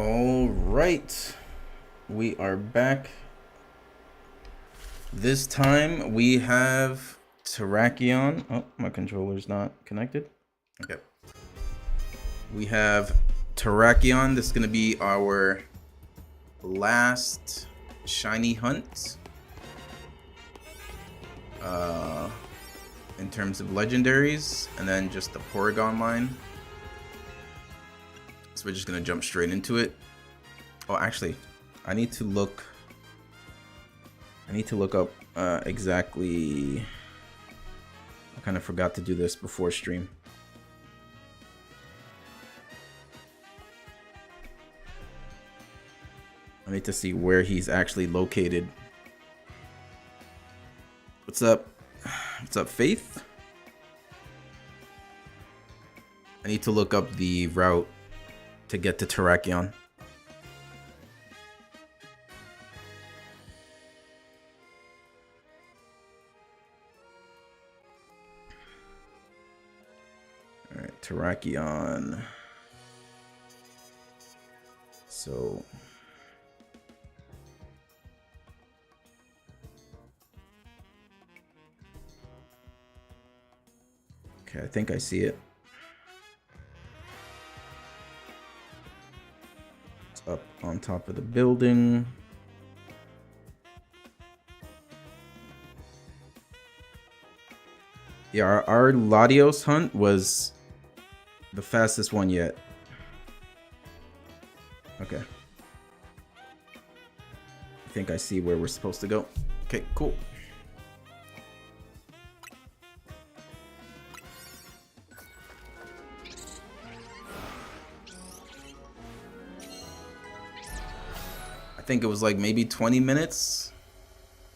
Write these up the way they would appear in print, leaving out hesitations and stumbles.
All right, we are back. This time we have Terrakion. Oh, my controller's not connected. Okay. We have Terrakion. This is going to be our last shiny hunt. In terms of legendaries, and then just the Porygon line. So we're just gonna jump straight into it. Oh, actually, I need to look up exactly. I kind of forgot to do this before stream. I need to see where he's actually located. What's up? What's up, Faith? I need to look up the route to get to Terrakion. Alright, Terrakion. So... okay, I think I see it. It's up on top of the building. Yeah, our Latios hunt was the fastest one yet. Okay. I think I see where we're supposed to go. Okay, cool. I think it was like maybe 20 minutes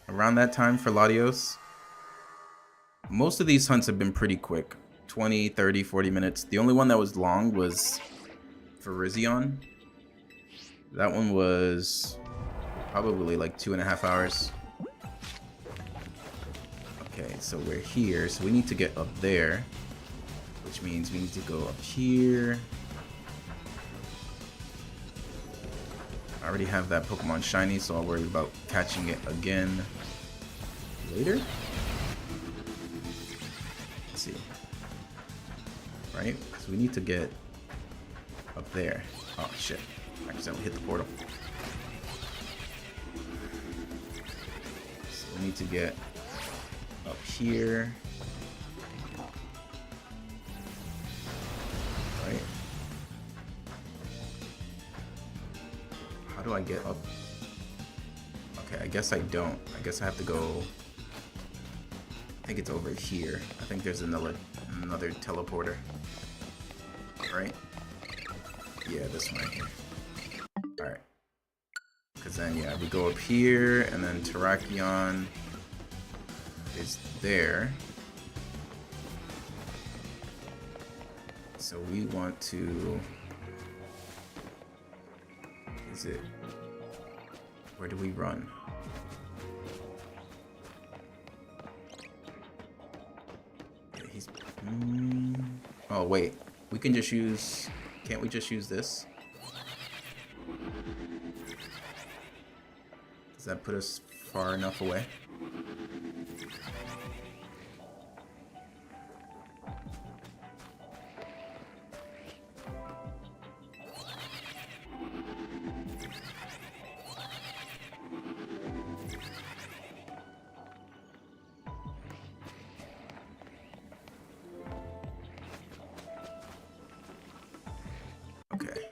around that time for Latios. Most of these hunts have been pretty quick. 20, 30, 40 minutes. The only one that was long was for Rizion. That one was probably like 2.5 hours. Okay, so we're here. So we need to get up there, which means we need to go up here. I already have that Pokemon shiny, so I'll worry about catching it again later. Let's see. Right? So we need to get up there. Oh shit. I accidentally hit the portal. So we need to get up here. Right? How do I get up? Okay, I guess I don't. I guess I have to go. I think it's over here. I think there's another teleporter. Right? Yeah, this one right here. Alright. Because then, yeah, we go up here, and then Terrakion is there. So we want to... is it... where do we run? Okay, he's... oh, wait. We can just use... can't we just use this? Does that put us far enough away? Okay.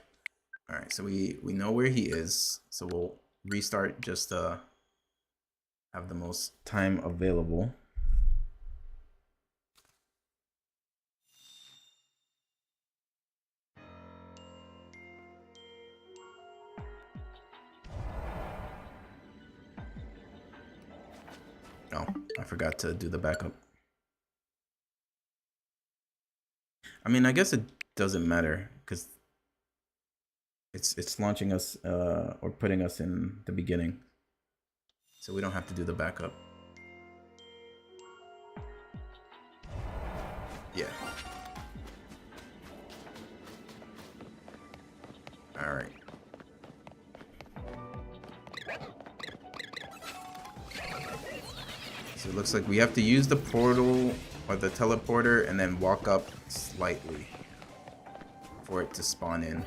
Alright, so we know where he is, so we'll restart just to have the most time available. Oh, I forgot to do the backup. I mean, I guess it doesn't matter because it's launching us or putting us in the beginning, so we don't have to do the backup. Yeah. All right. So it looks like we have to use the portal or the teleporter and then walk up slightly for it to spawn in.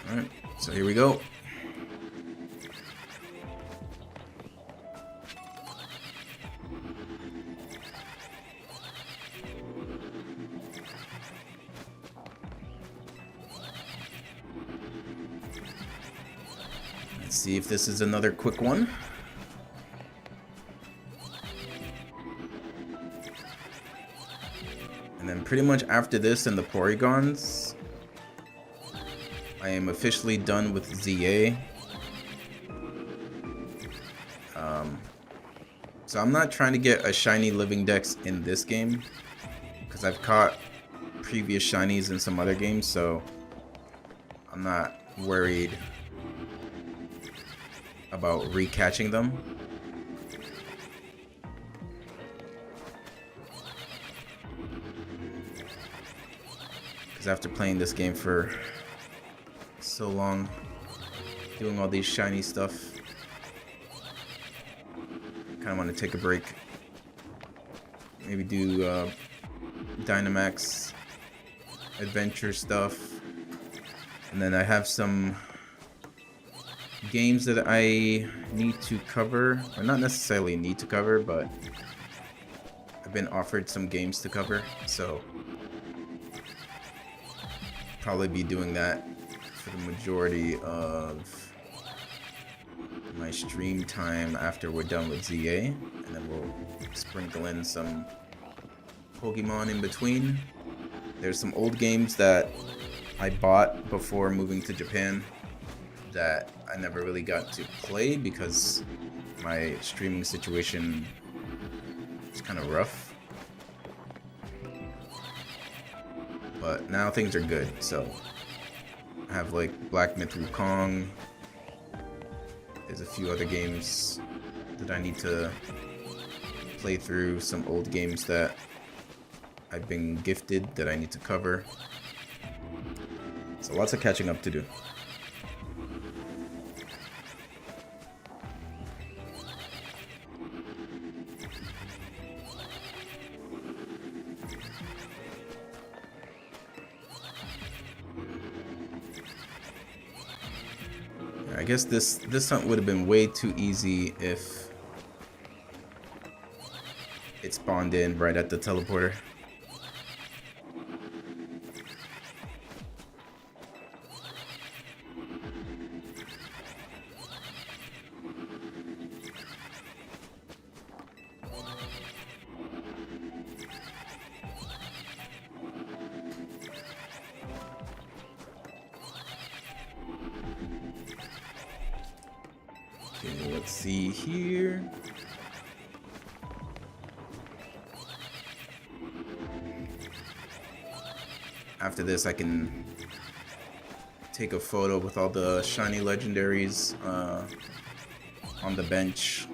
Alright, so here we go. Let's see if this is another quick one. And then pretty much after this and the Porygons, I am officially done with ZA. So I'm not trying to get a shiny living dex in this game, because I've caught previous shinies in some other games, so I'm not worried about recatching them. Because after playing this game for so long, doing all these shiny stuff, kind of want to take a break. Maybe do Dynamax adventure stuff. And then I have some games that I need to cover, or not necessarily need to cover, but I've been offered some games to cover, so probably be doing that for the majority of my stream time after we're done with ZA, and then we'll sprinkle in some Pokemon in between. There's some old games that I bought before moving to Japan that I never really got to play because my streaming situation is kind of rough. But now things are good, so I have like Black Myth Wukong. There's a few other games that I need to play through, some old games that I've been gifted that I need to cover. So lots of catching up to do. I guess this hunt would have been way too easy if it spawned in right at the teleporter. Okay, let's see here. After this, I can take a photo with all the shiny legendaries on the bench.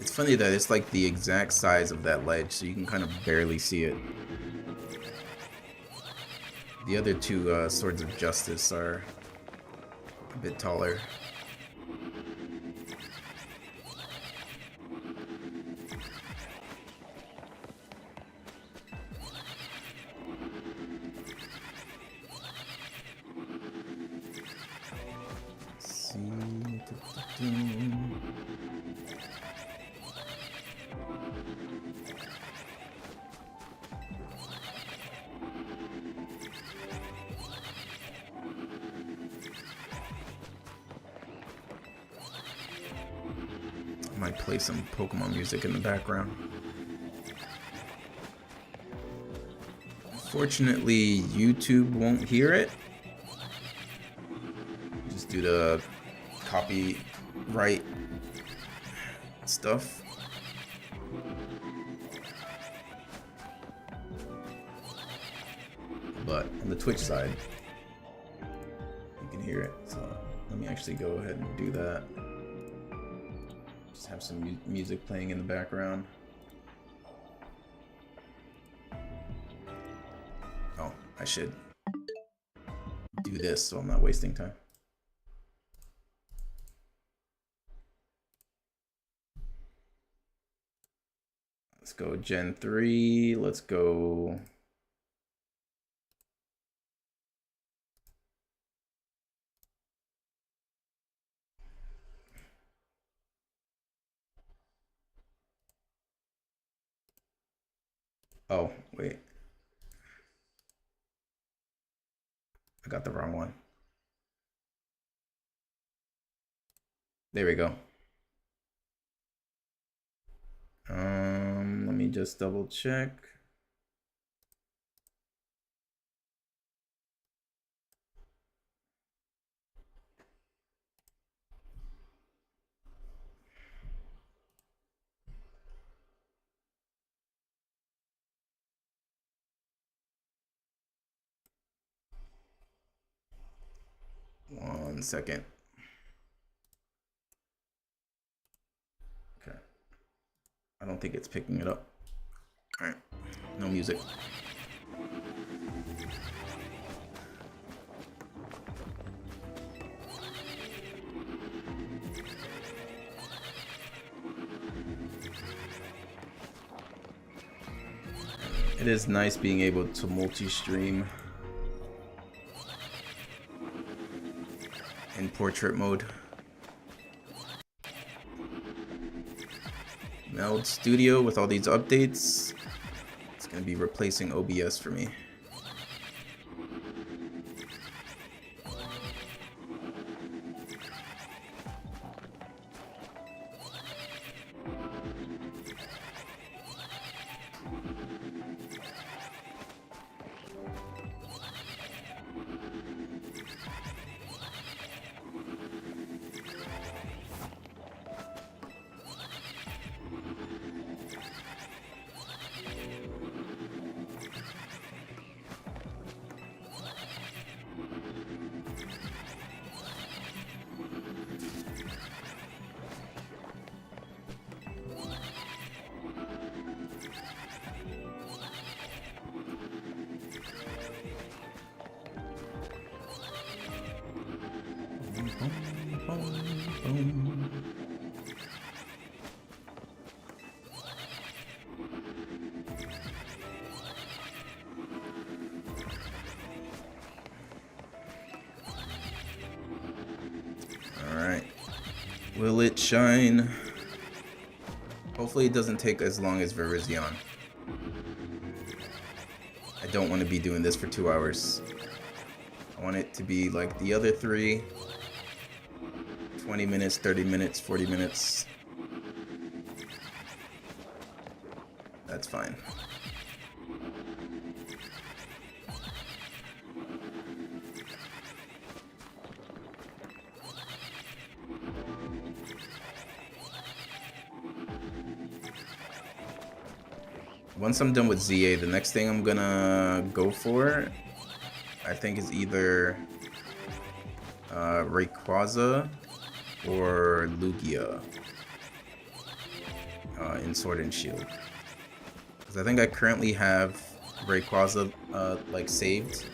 It's funny that it's like the exact size of that ledge, so you can kind of barely see it. The other two Swords of Justice are a bit taller. Let's see. Might play some Pokemon music in the background. Unfortunately, YouTube won't hear it. Just due to copyright stuff. But on the Twitch side, you can hear it. So let me actually go ahead and do that. Just have some music playing in the background. Oh, I should do this so I'm not wasting time. Let's go Gen 3. Let's go. Oh, wait. I got the wrong one. There we go. Let me just double check. One second. Okay. I don't think it's picking it up. All right. No music. It is nice being able to multi-stream in portrait mode. Meld Studio with all these updates, it's gonna be replacing OBS for me. Alright. Will it shine? Hopefully it doesn't take as long as Virizion. I don't want to be doing this for 2 hours. I want it to be like the other three. 20 minutes, 30 minutes, 40 minutes. That's fine. Once I'm done with ZA, the next thing I'm gonna go for, I think, is either Rayquaza or Lugia in Sword and Shield. Because I think I currently have Rayquaza like saved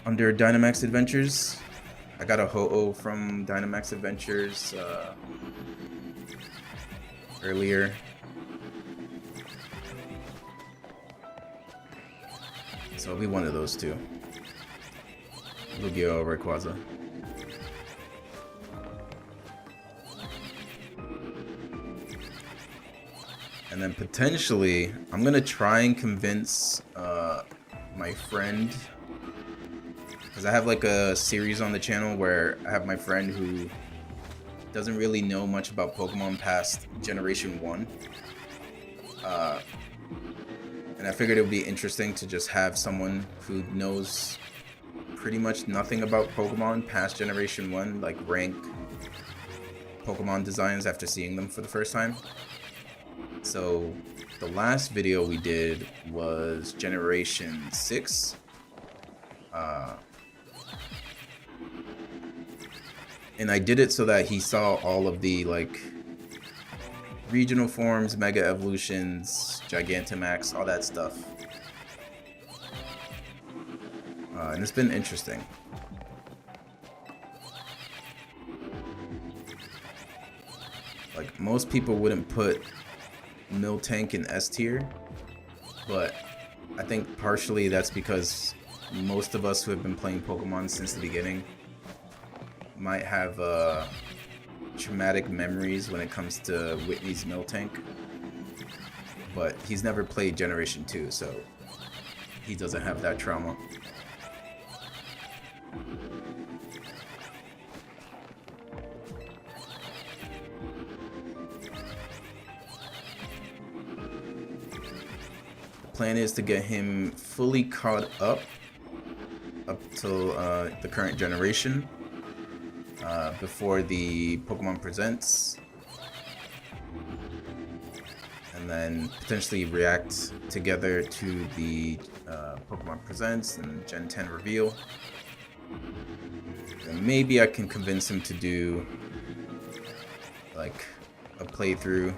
under Dynamax Adventures. I got a Ho-Oh from Dynamax Adventures earlier. So it'll be one of those two. Lugia or Rayquaza. And then potentially, I'm gonna try and convince my friend, because I have like a series on the channel where I have my friend who doesn't really know much about Pokemon past Generation 1. And I figured it would be interesting to just have someone who knows pretty much nothing about Pokemon past Generation 1, like rank Pokemon designs after seeing them for the first time. So the last video we did was Generation 6. And I did it so that he saw all of the like regional forms, Mega Evolutions, Gigantamax, all that stuff. And it's been interesting. Like, most people wouldn't put Miltank in S tier, but I think partially that's because most of us who have been playing Pokemon since the beginning might have traumatic memories when it comes to Whitney's Miltank, but he's never played Generation 2, so he doesn't have that trauma. The plan is to get him fully caught up till the current generation before the Pokemon Presents, and then potentially react together to the Pokemon Presents and Gen 10 reveal. And maybe I can convince him to do like a playthrough,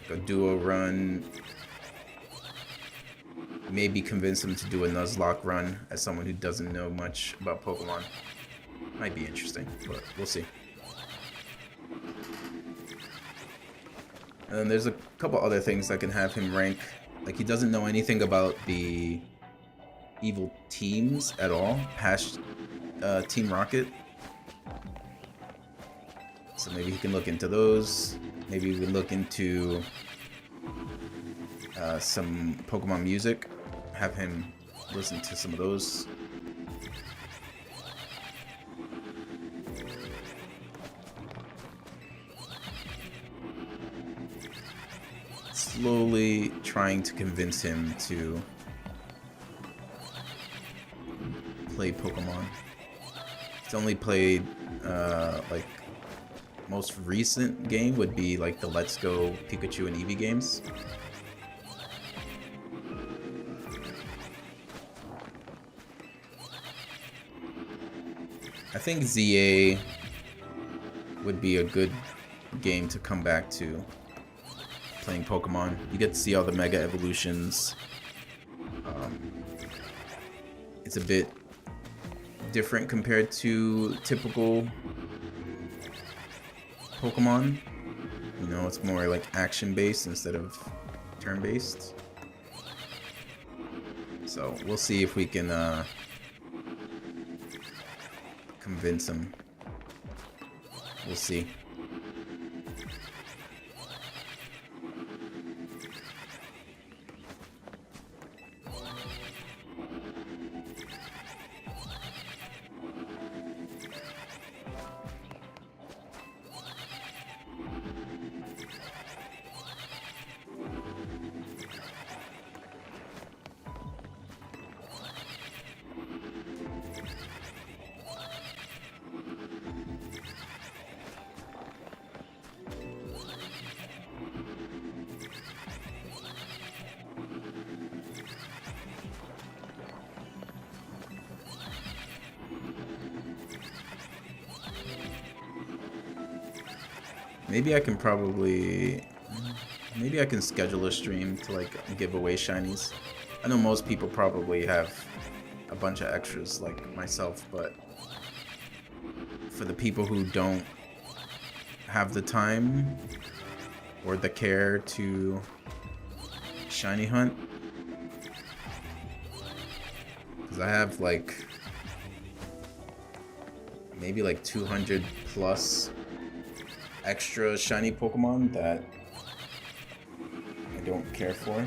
like a duo run. Maybe convince him to do a Nuzlocke run as someone who doesn't know much about Pokemon. Might be interesting, but we'll see. And then there's a couple other things that can have him rank. Like, he doesn't know anything about the evil teams at all, past Team Rocket. So maybe he can look into those. Maybe we look into some Pokemon music. Have him listen to some of those. Slowly trying to convince him to play Pokemon. He's only played like, most recent game would be like the Let's Go Pikachu and Eevee games. I think ZA would be a good game to come back to playing Pokemon. You get to see all the Mega Evolutions. It's a bit different compared to typical Pokemon. You know, it's more like action-based instead of turn-based. So we'll see if we can convince him. We'll see. Maybe I can maybe I can schedule a stream to like give away shinies. I know most people probably have a bunch of extras like myself, but for the people who don't have the time or the care to shiny hunt, because I have like maybe like 200 plus extra shiny Pokemon that I don't care for.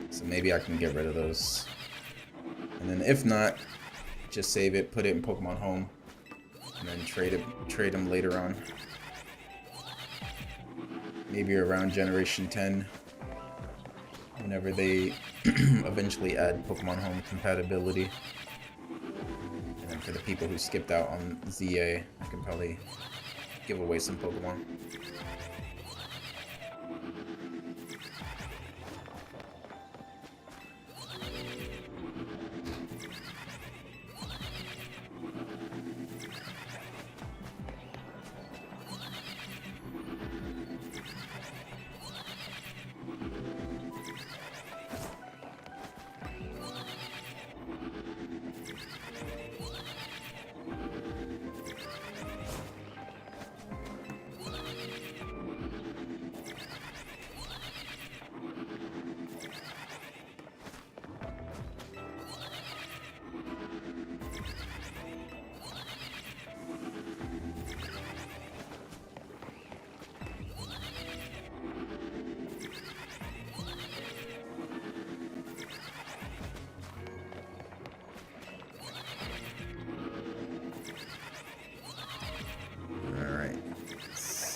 So maybe I can get rid of those. If not, just save it, put it in Pokemon Home, and then trade them later on. Maybe around Generation 10, whenever they eventually add Pokemon Home compatibility. And then for the people who skipped out on ZA, I can probably give away some Pokemon.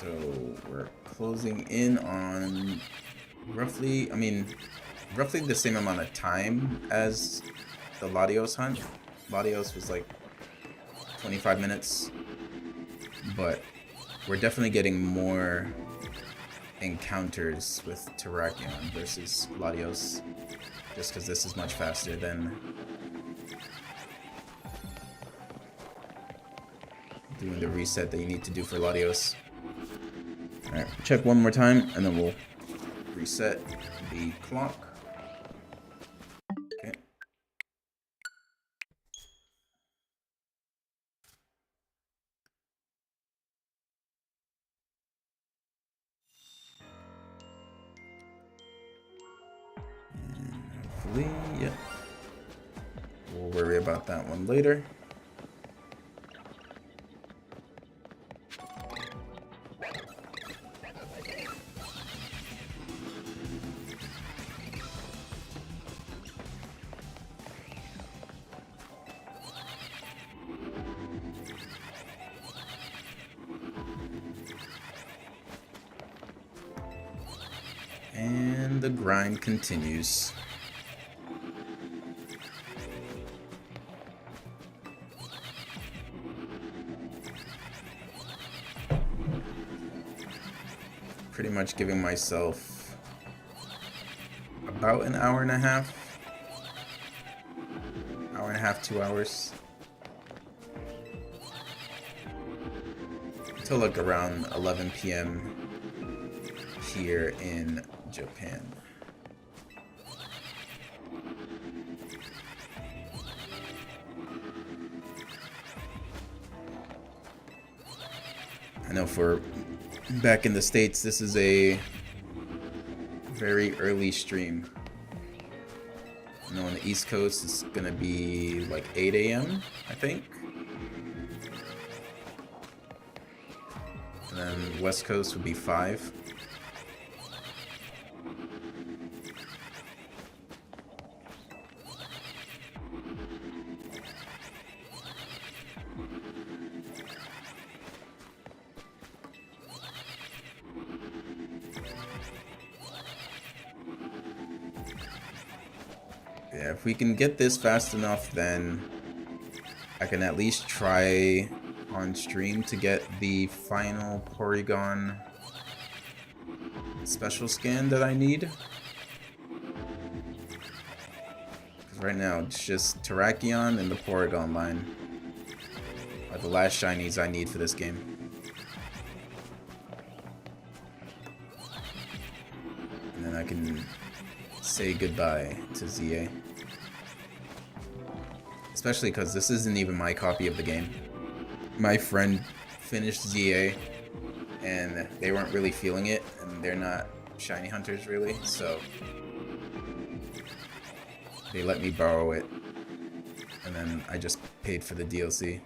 So we're closing in on roughly the same amount of time as the Latios hunt. Latios was like 25 minutes, but we're definitely getting more encounters with Terrakion versus Latios, just because this is much faster than doing the reset that you need to do for Latios. Alright, check one more time, and then we'll reset the clock. Okay. And hopefully, yeah. We'll worry about that one later. And the grind continues. Pretty much giving myself about an hour and a half, 2 hours. Till like around 11 p.m. here in Japan. I know for back in the States, this is a very early stream. I know on the East Coast, it's gonna be like 8 a.m., I think. And then West Coast would be 5. Yeah, if we can get this fast enough, then I can at least try on stream to get the final Porygon special scan that I need. Because right now it's just Terrakion and the Porygon line are the last shinies I need for this game. And then I can say goodbye to ZA. Especially because this isn't even my copy of the game. My friend finished ZA and they weren't really feeling it, and they're not shiny hunters really, so they let me borrow it, and then I just paid for the DLC.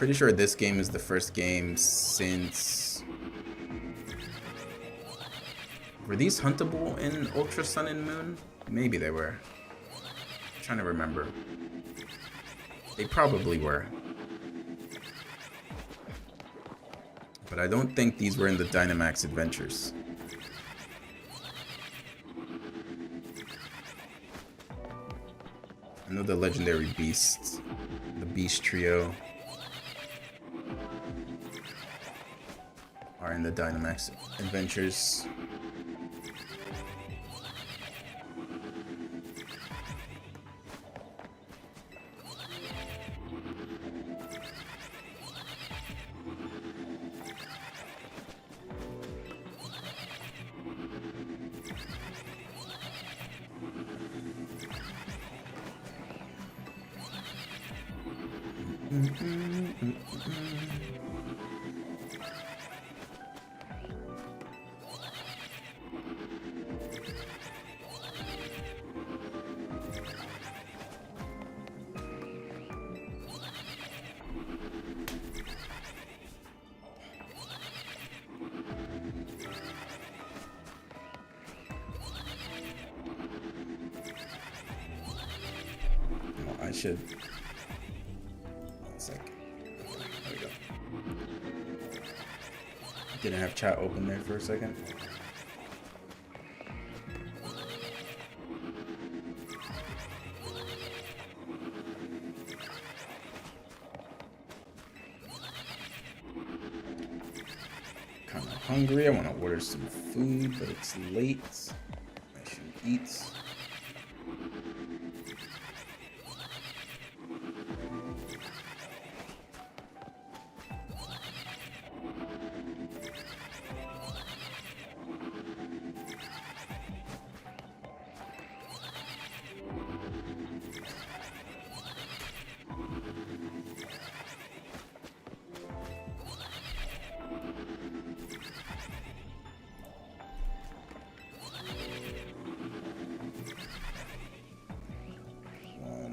pretty sure this game is the first game since... Were these huntable in Ultra Sun and Moon? Maybe they were. I'm trying to remember. They probably were. But I don't think these were in the Dynamax Adventures. I know the legendary beasts, the Beast Trio, are in the Dynamax Adventures. I should. 1 sec. There we go. Didn't have chat open there for a second. Kind of hungry. I want to order some food, but it's late. I should eat.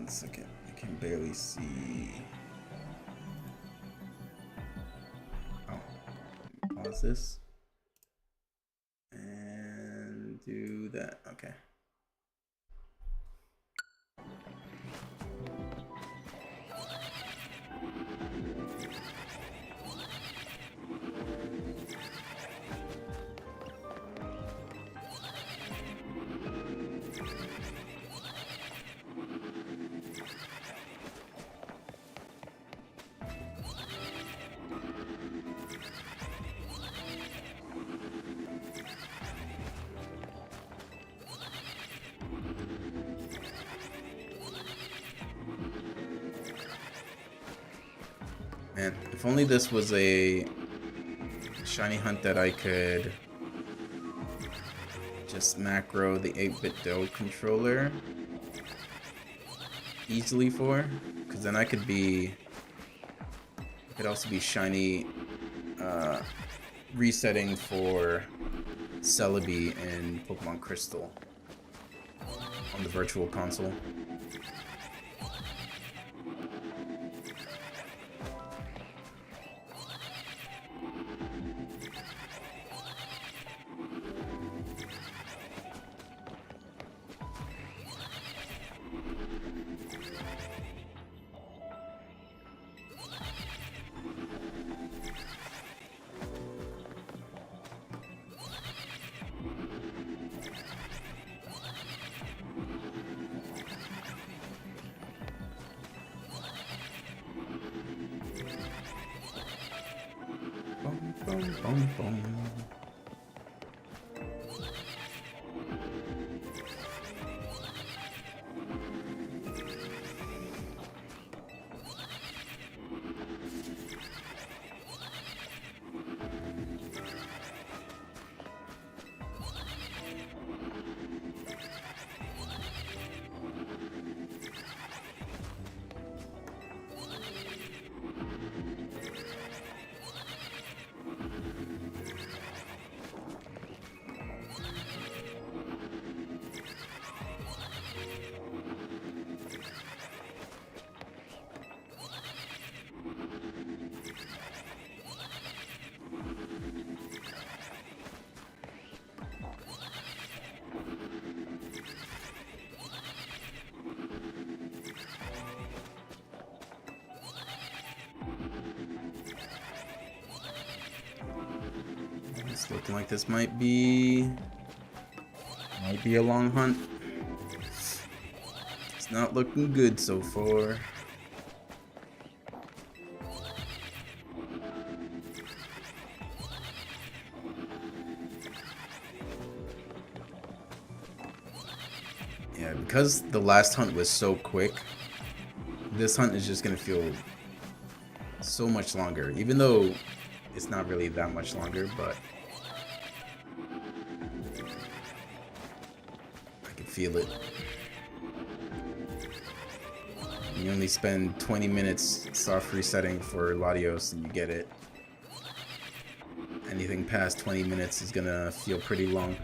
Second, I can barely see. Oh, pause this and do that. Okay. Man, if only this was a shiny hunt that I could just macro the 8-bit Doe controller easily for, because then I could also be shiny resetting for Celebi and Pokemon Crystal on the Virtual Console. Boom, boom, boom. It's looking like this might be a long hunt. It's not looking good so far. Yeah, because the last hunt was so quick, this hunt is just gonna feel so much longer, even though it's not really that much longer, but I can feel it. You only spend 20 minutes soft resetting for Latios and you get it. Anything past 20 minutes is gonna feel pretty long.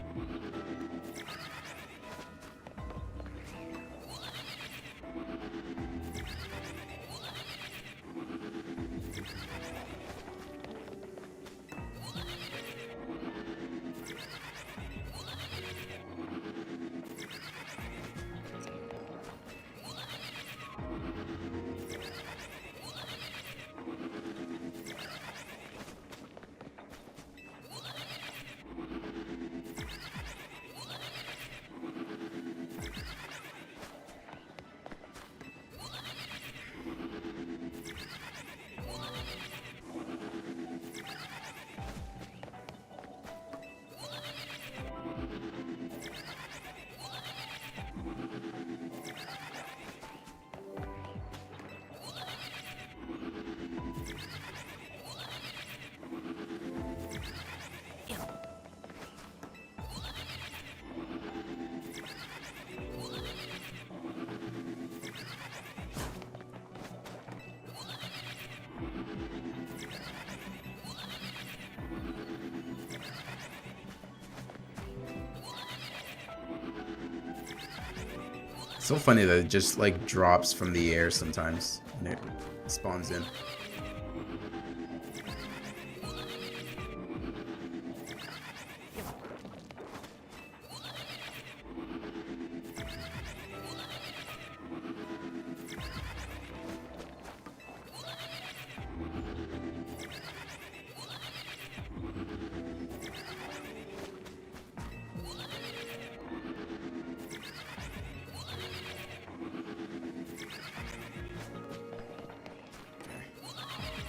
So funny that it just like drops from the air sometimes and it spawns in.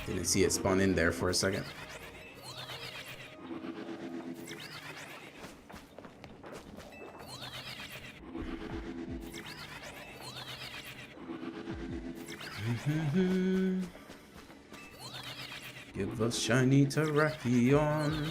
Didn't see it spawn in there for a second. Give us shiny Terrakion.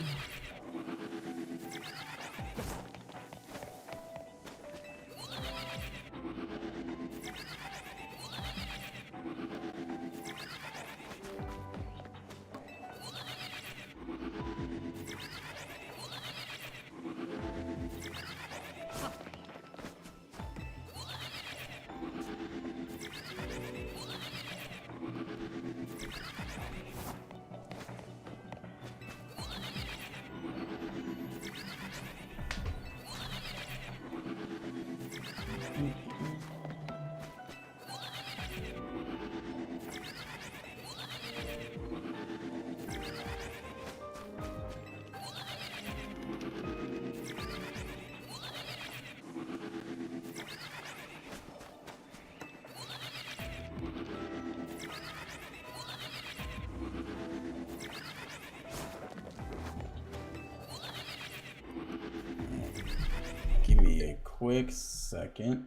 Give me a quick second.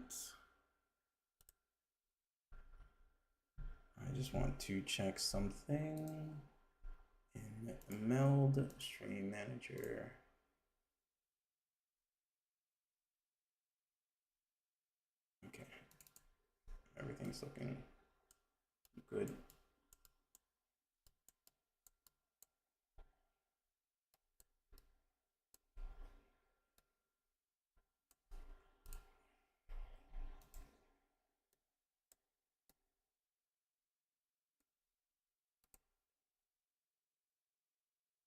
I just want to check something in Meld Stream Manager. Okay, everything's looking good.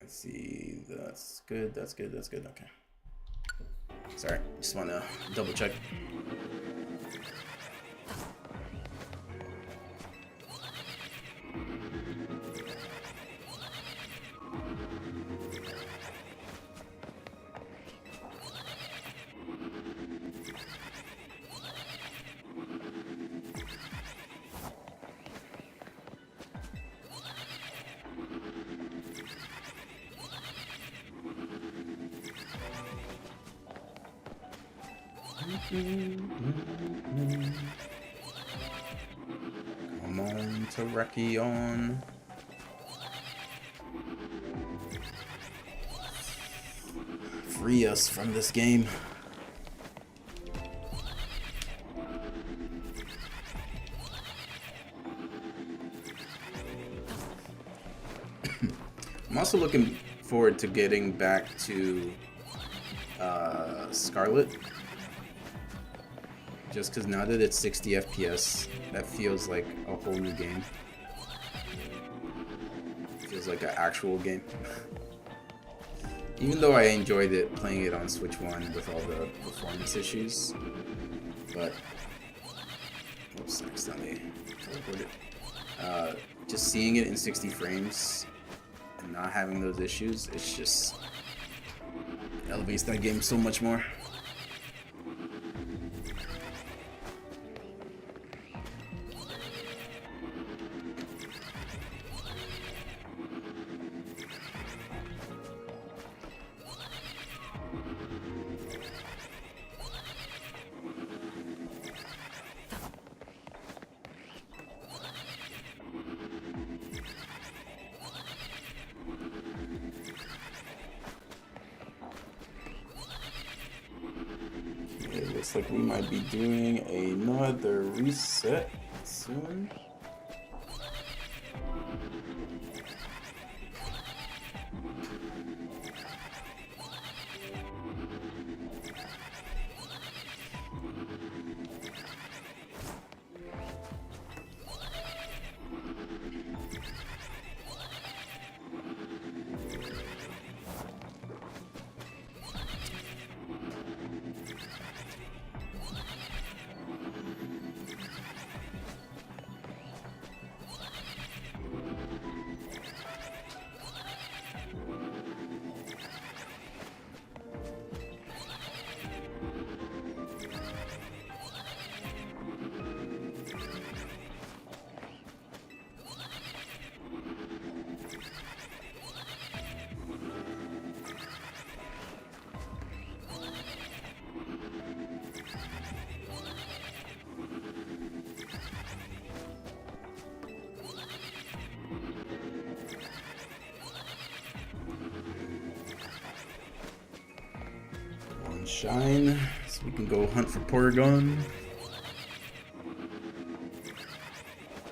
Let's see, that's good, that's good, that's good, okay. Sorry, just want to double check. Come on, Terrakion. Free us from this game. I'm also looking forward to getting back to Scarlet. Just because now that it's 60 FPS, that feels like a whole new game. Feels like an actual game. Even though I enjoyed it playing it on Switch 1 with all the performance issues. But oops, I accidentally teleported. Just seeing it in 60 frames and not having those issues, it's just elevates that game so much more. It looks like we might be doing another reset soon. Shine, so we can go hunt for Porygon.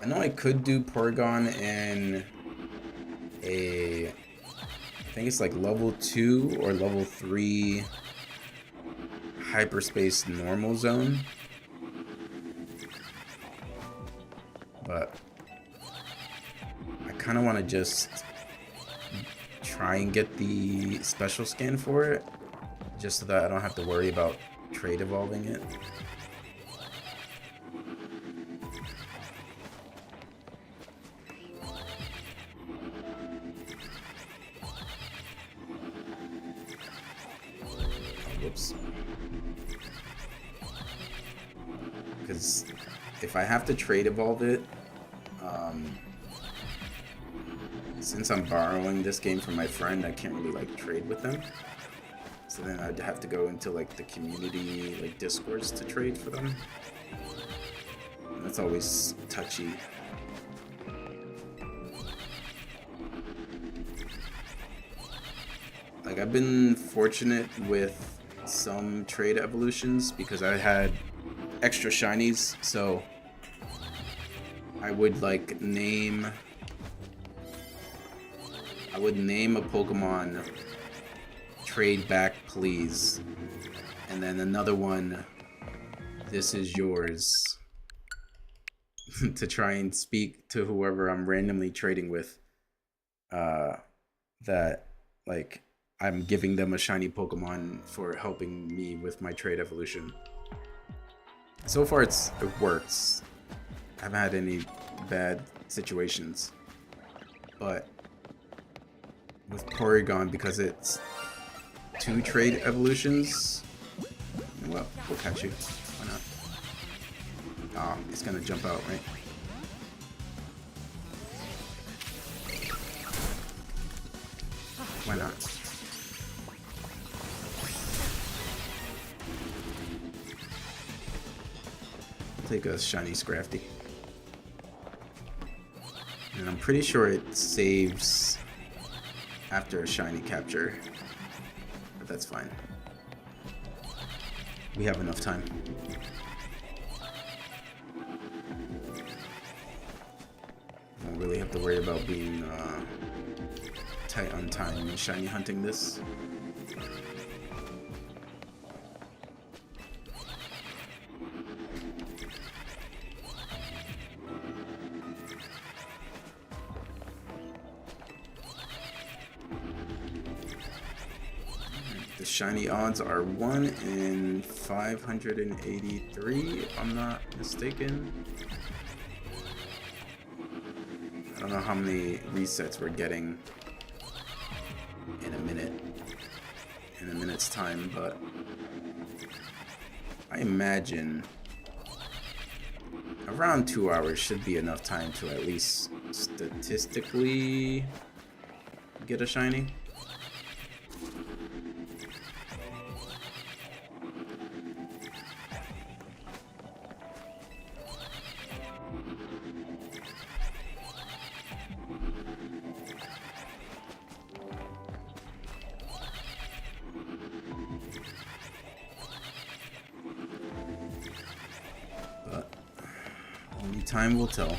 I know I could do Porygon in I think it's like level 2 or level 3 hyperspace normal zone. But I kind of want to just try and get the special scan for it, just so that I don't have to worry about trade evolving it. Whoops. Because if I have to trade evolve it, since I'm borrowing this game from my friend, I can't really like trade with them. So then I'd have to go into like the community like discords to trade for them. And that's always touchy. Like I've been fortunate with some trade evolutions because I had extra shinies, so I would like name a Pokemon trade back please, and then another one, this is yours, to try and speak to whoever I'm randomly trading with, that like I'm giving them a shiny Pokemon for helping me with my trade evolution. So far it works. I haven't had any bad situations, but with Porygon, because it's 2 trade evolutions, well, we'll catch you. Why not? Ah, it's gonna jump out, right? Why not? I'll take a shiny Scrafty. And I'm pretty sure it saves after a shiny capture. But that's fine. We have enough time. Don't really have to worry about being tight on time and shiny hunting this. The shiny odds are 1 in 583, if I'm not mistaken. I don't know how many resets we're getting in a minute's time, but I imagine around 2 hours should be enough time to at least statistically get a shiny. But only time will tell.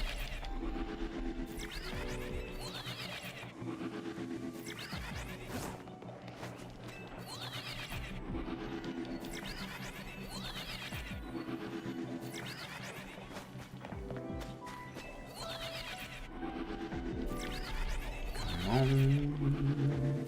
Come on.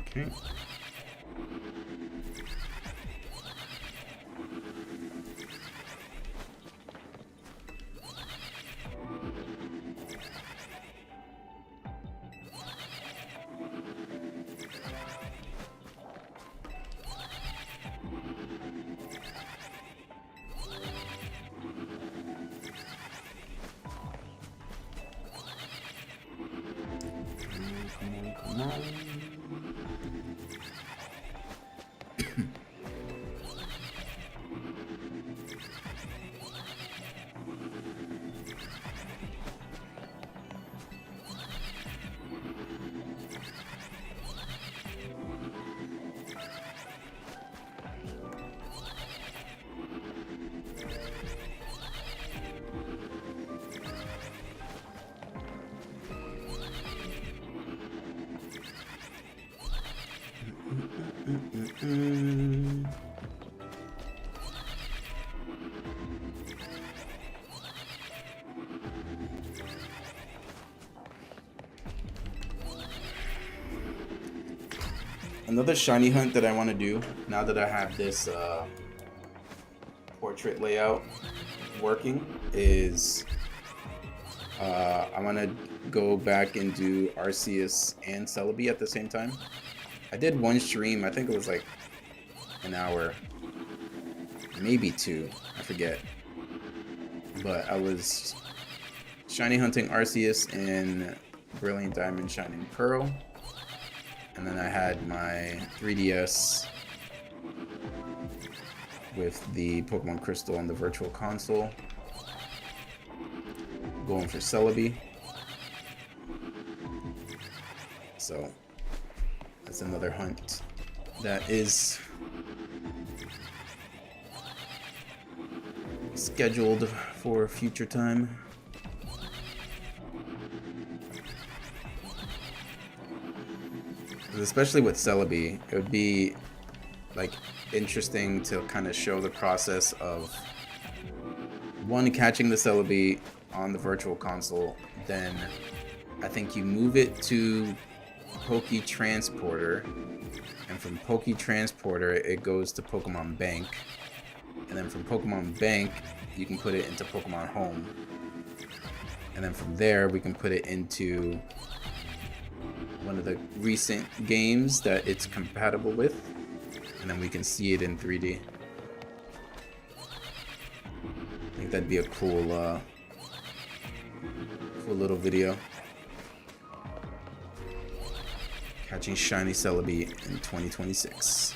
Okay. Come on. Another shiny hunt that I want to do now that I have this portrait layout working is I want to go back and do Arceus and Celebi at the same time. I did one stream, I think it was like an hour, maybe 2, I forget. But I was shiny hunting Arceus in Brilliant Diamond Shining Pearl. And then I had my 3DS with the Pokemon Crystal on the Virtual Console. Going for Celebi. So that's another hunt that is scheduled for future time. Especially with Celebi, it would be like interesting to kind of show the process of one, catching the Celebi, on the virtual console, then I think you move it to Poke Transporter, and from Poke Transporter it goes to Pokemon Bank, and then from Pokemon Bank you can put it into Pokemon Home, and then from there we can put it into one of the recent games that it's compatible with, and then we can see it in 3D. I think that'd be a cool little video. Catching shiny Celebi in 2026.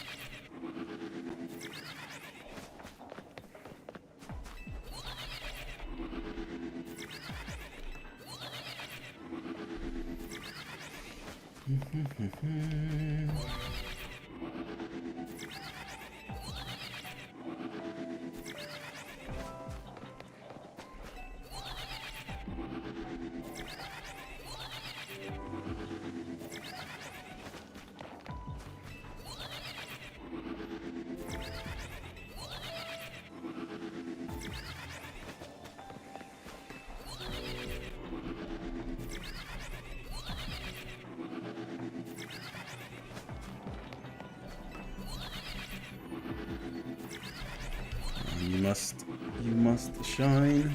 You must shine.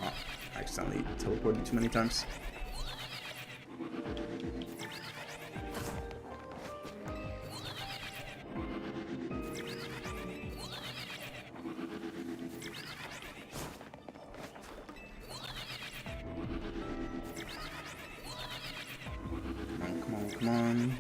Oh, I accidentally teleported too many times. Come on.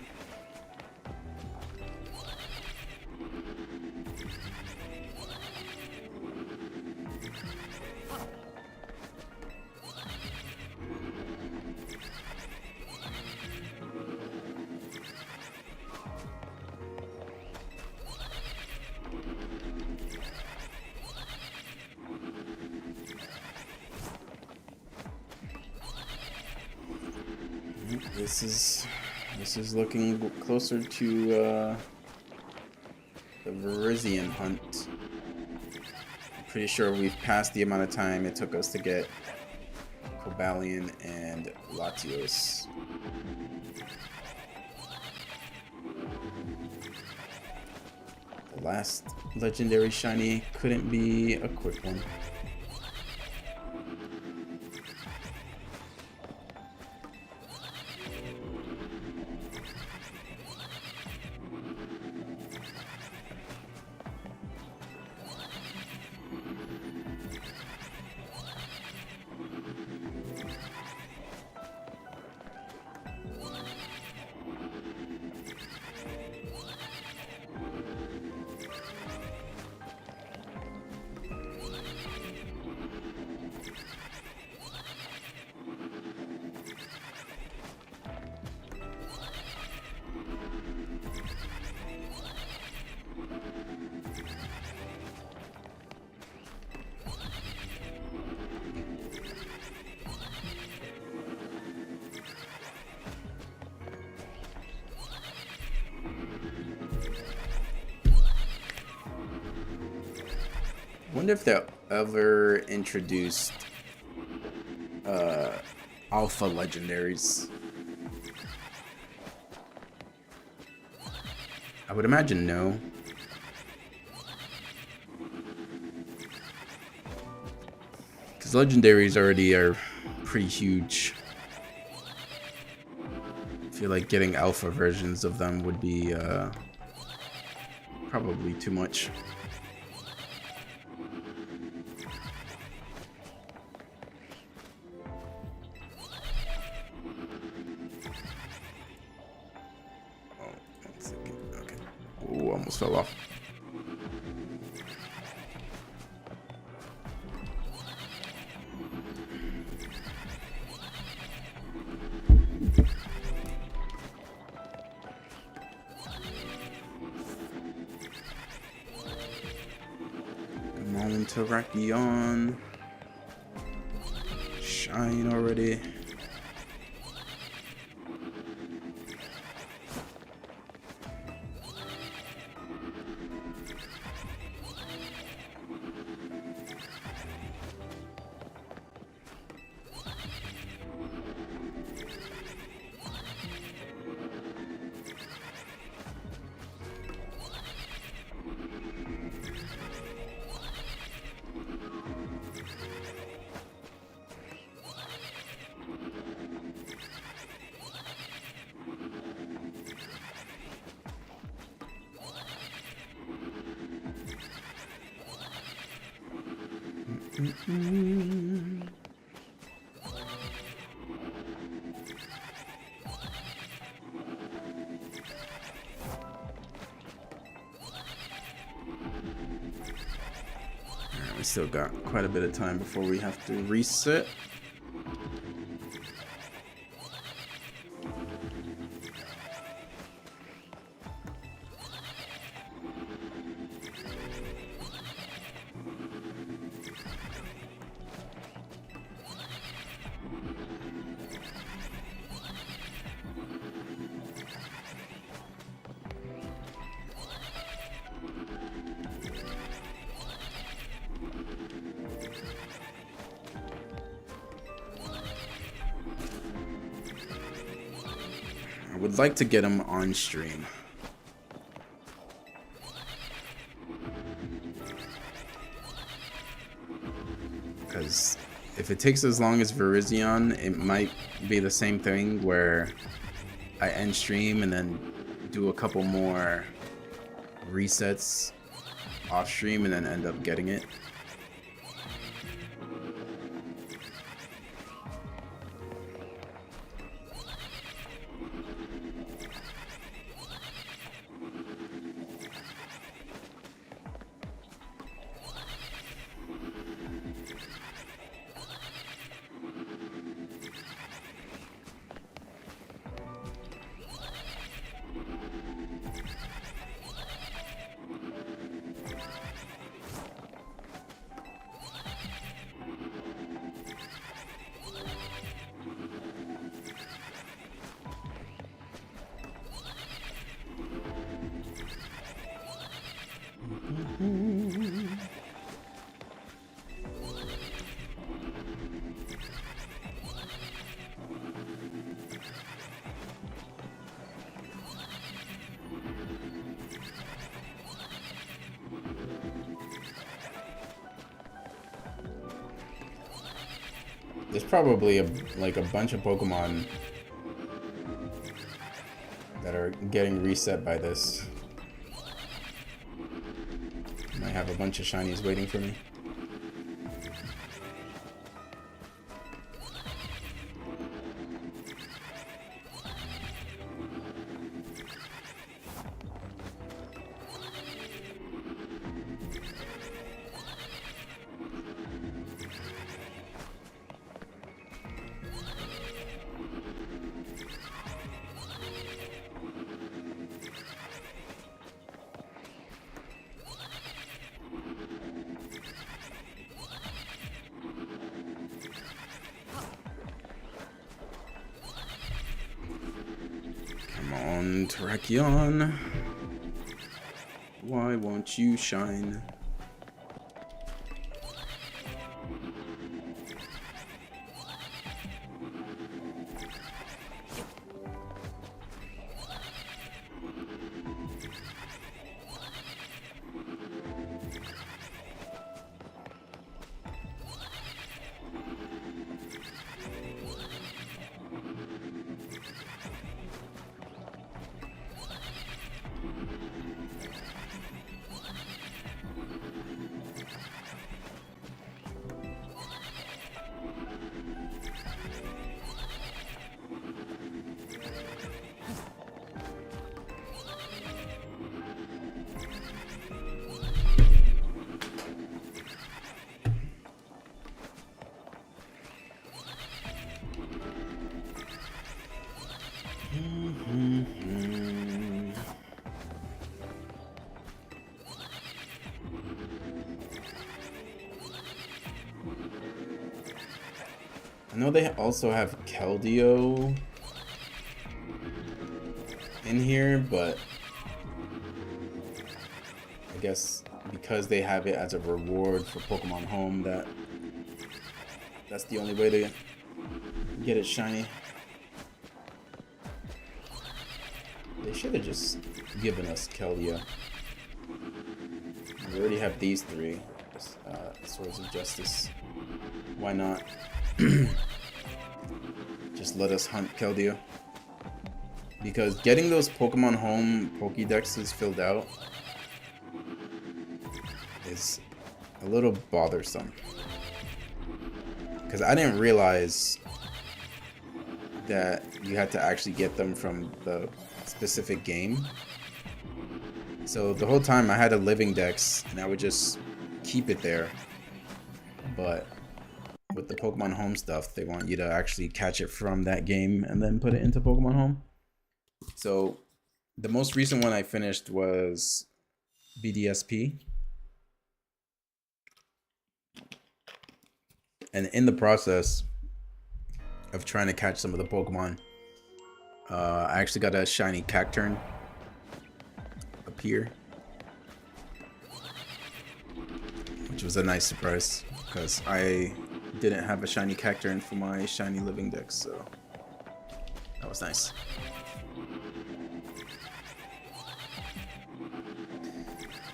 This is looking closer to the Virizion hunt. I'm pretty sure we've passed the amount of time it took us to get Cobalion and Latios. The last legendary shiny couldn't be a quick one. Wonder if they'll ever introduced alpha legendaries. I would imagine no. Because legendaries already are pretty huge. I feel like getting alpha versions of them would be probably too much. Ooh, almost fell off. Come on, Terrakion. Shine already. We still got quite a bit of time before we have to reset. I would like to get him on stream. Because if it takes as long as Virizion, it might be the same thing where I end stream and then do a couple more resets off stream and then end up getting it. There's probably like a bunch of Pokemon that are getting reset by this. Might have a bunch of shinies waiting for me. Come on, Terrakion. Why won't you shine? I know they also have Keldeo in here, but I guess because they have it as a reward for Pokemon Home, that's the only way to get it shiny. They should have just given us Keldeo. We already have these three Swords of Justice. Why not? Just let us hunt Keldeo. Because getting those Pokemon Home Pokédexes filled out is a little bothersome. because I didn't realize that you had to actually get them from the specific game. So the whole time I had a living dex and I would just keep it there. But with the Pokemon Home stuff, they want you to actually catch it from that game and then put it into Pokemon Home. So the most recent one I finished was BDSP. And in the process of trying to catch some of the Pokemon, I actually got a shiny Cacturn up here, which was a nice surprise because I didn't have a shiny Cacturn for my shiny living dex, so that was nice.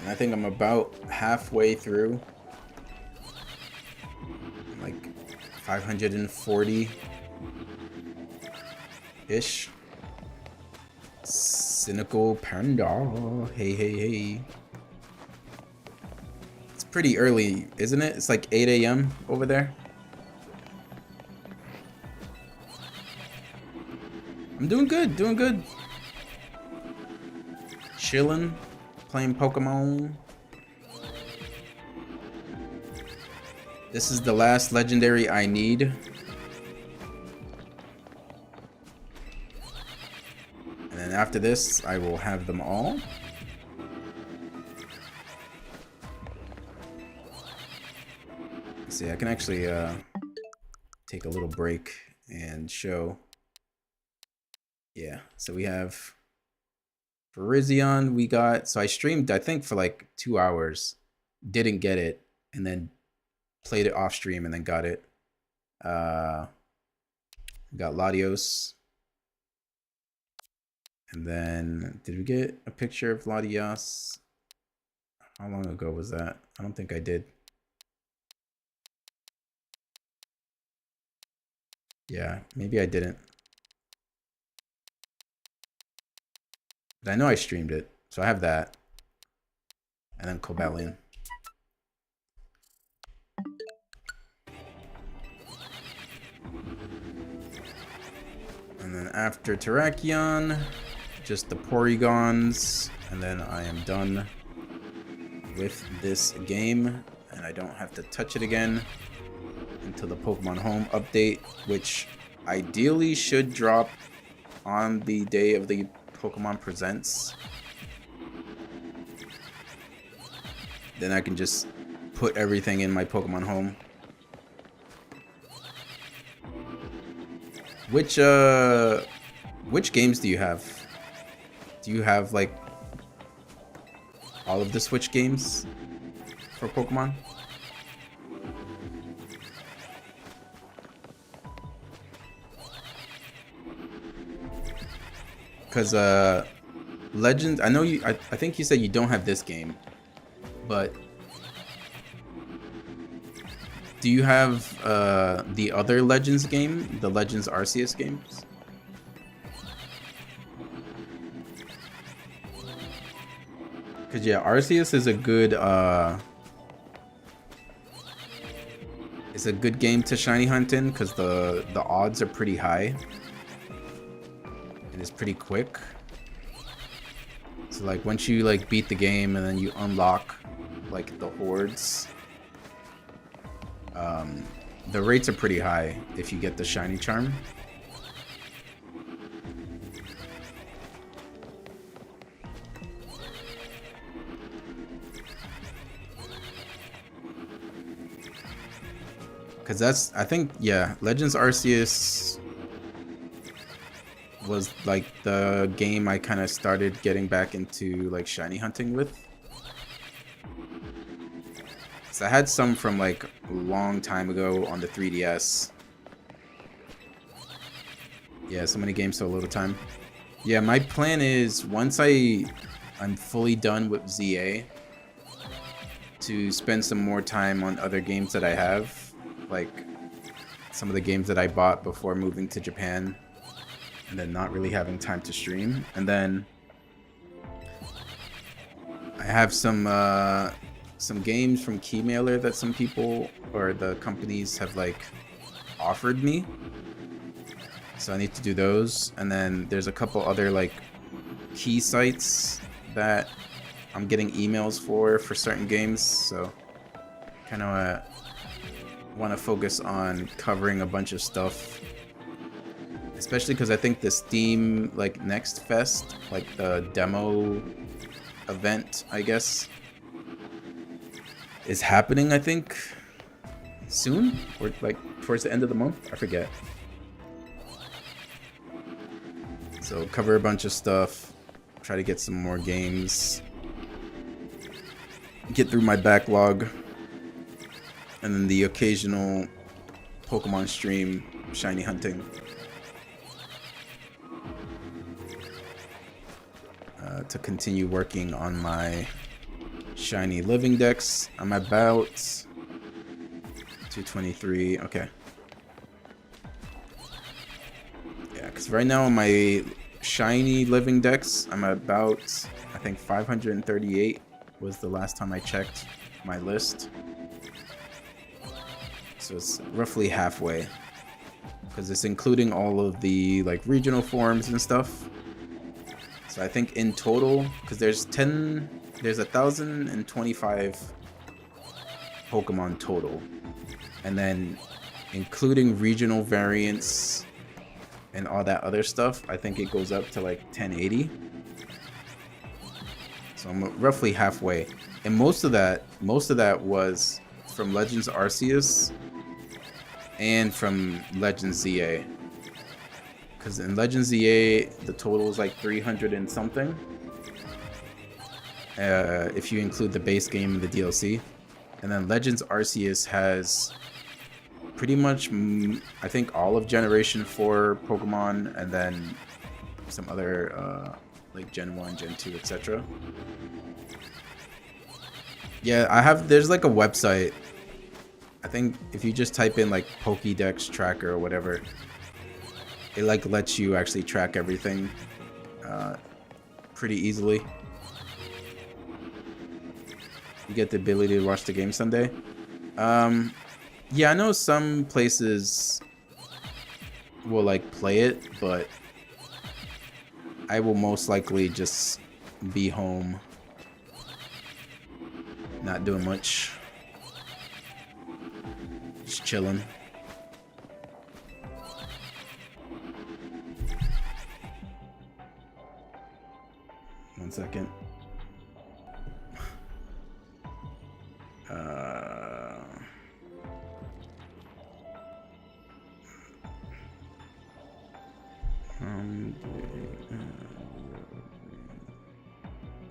And I think I'm about halfway through, like 540-ish. Cynical Panda. Hey, hey, hey. It's pretty early, isn't it? It's like 8 a.m. over there. I'm doing good, doing good. Chilling, playing Pokemon. This is the last legendary I need. And then after this, I will have them all. Let's see, I can actually take a little break and show. Yeah, so we have Virizion, we got, so I streamed, I think, for like 2 hours, didn't get it, and then played it off stream and then got it. We got Latios. And then, did we get a picture of Latios? How long ago was that? I don't think I did. Yeah, maybe I didn't. But I know I streamed it, so I have that. And then Cobalion. And then after Terrakion, just the Porygons, and then I am done with this game, and I don't have to touch it again until the Pokemon Home update, which ideally should drop on the day of the Pokemon Presents. Then I can just put everything in my Pokemon Home. Which games do you have? Do you have like all of the Switch games for Pokemon? Because Legends, I know you, I think you said you don't have this game, but do you have the other Legends game, the Legends Arceus games? Because yeah, Arceus is a good it's a good game to shiny hunt in because the odds are pretty high. It is pretty quick. So like once you like beat the game and then you unlock like the hordes, the rates are pretty high if you get the shiny charm. Because that's, I think, yeah, Legends Arceus was like the game I kind of started getting back into like shiny hunting with. So I had some from like a long time ago on the 3DS. Yeah, so many games, so little time. Yeah, my plan is once I'm fully done with ZA to spend some more time on other games that I have, like some of the games that I bought before moving to Japan and then not really having time to stream. And then I have some games from Keymailer that some people or the companies have like offered me. So I need to do those. And then there's a couple other like key sites that I'm getting emails for certain games. So kind of want to focus on covering a bunch of stuff. Especially because I think the Steam like Next Fest, like the demo event, I guess, is happening, I think, soon, or like towards the end of the month. I forget. So cover a bunch of stuff, try to get some more games, get through my backlog, and then the occasional Pokemon stream, shiny hunting. To continue working on my shiny living decks. I'm about 223. Okay. Yeah, because right now on my shiny living decks, I'm about, I think 538 was the last time I checked my list. So it's roughly halfway, because it's including all of the like regional forms and stuff. So I think in total, because there's 1,025 Pokemon total, and then including regional variants and all that other stuff, I think it goes up to like 1080. So I'm roughly halfway, and most of that was from Legends Arceus and from Legends ZA. Because in Legends ZA, the total is like 300 and something. If you include the base game and the DLC. And then Legends Arceus has pretty much, I think, all of Generation 4 Pokemon, and then some other, like Gen 1, Gen 2, etc. Yeah, there's like a website. I think if you just type in like Pokédex tracker or whatever, it like lets you actually track everything pretty easily. You get the ability to watch the game Sunday. Yeah, I know some places will like play it, but I will most likely just be home, not doing much, just chilling. One second.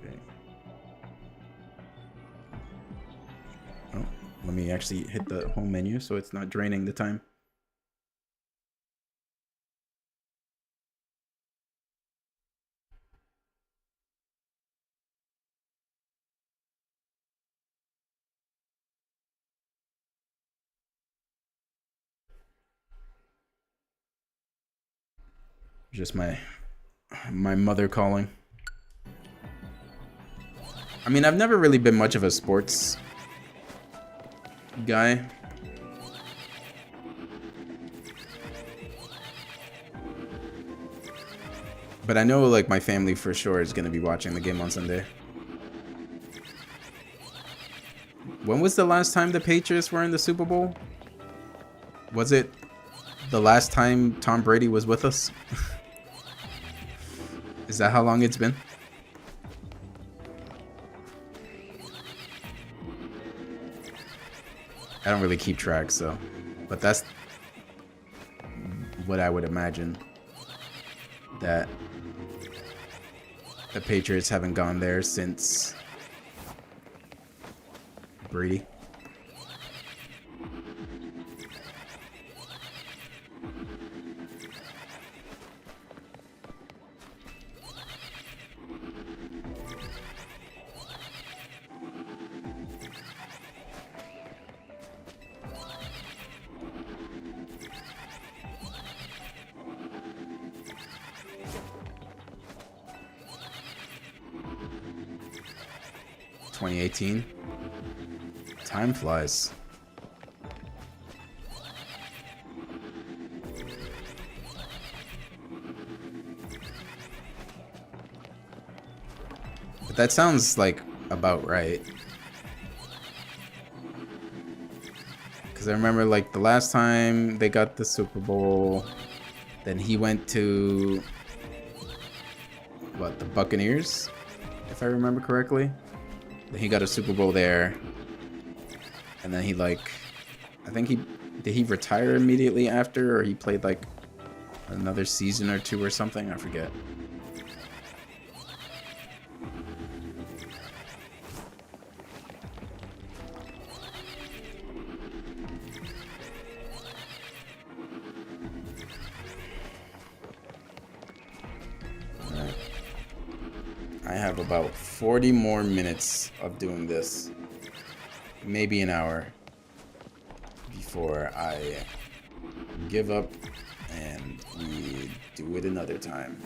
Okay. Oh, let me actually hit the home menu so it's not draining the time. Just my mother calling. I mean, I've never really been much of a sports guy. But I know like my family for sure is going to be watching the game on Sunday. When was the last time the Patriots were in the Super Bowl? Was it the last time Tom Brady was with us? Is that how long it's been? I don't really keep track, so. But that's what I would imagine. That the Patriots haven't gone there since Brady. Time flies. But that sounds like about right. Because I remember like the last time they got the Super Bowl, then he went to what, the Buccaneers, if I remember correctly. Then he got a Super Bowl there, and then he like, I think did he retire immediately after, or he played like another season or two or something? I forget. I have about 40 more minutes of doing this, maybe an hour, before I give up and we do it another time.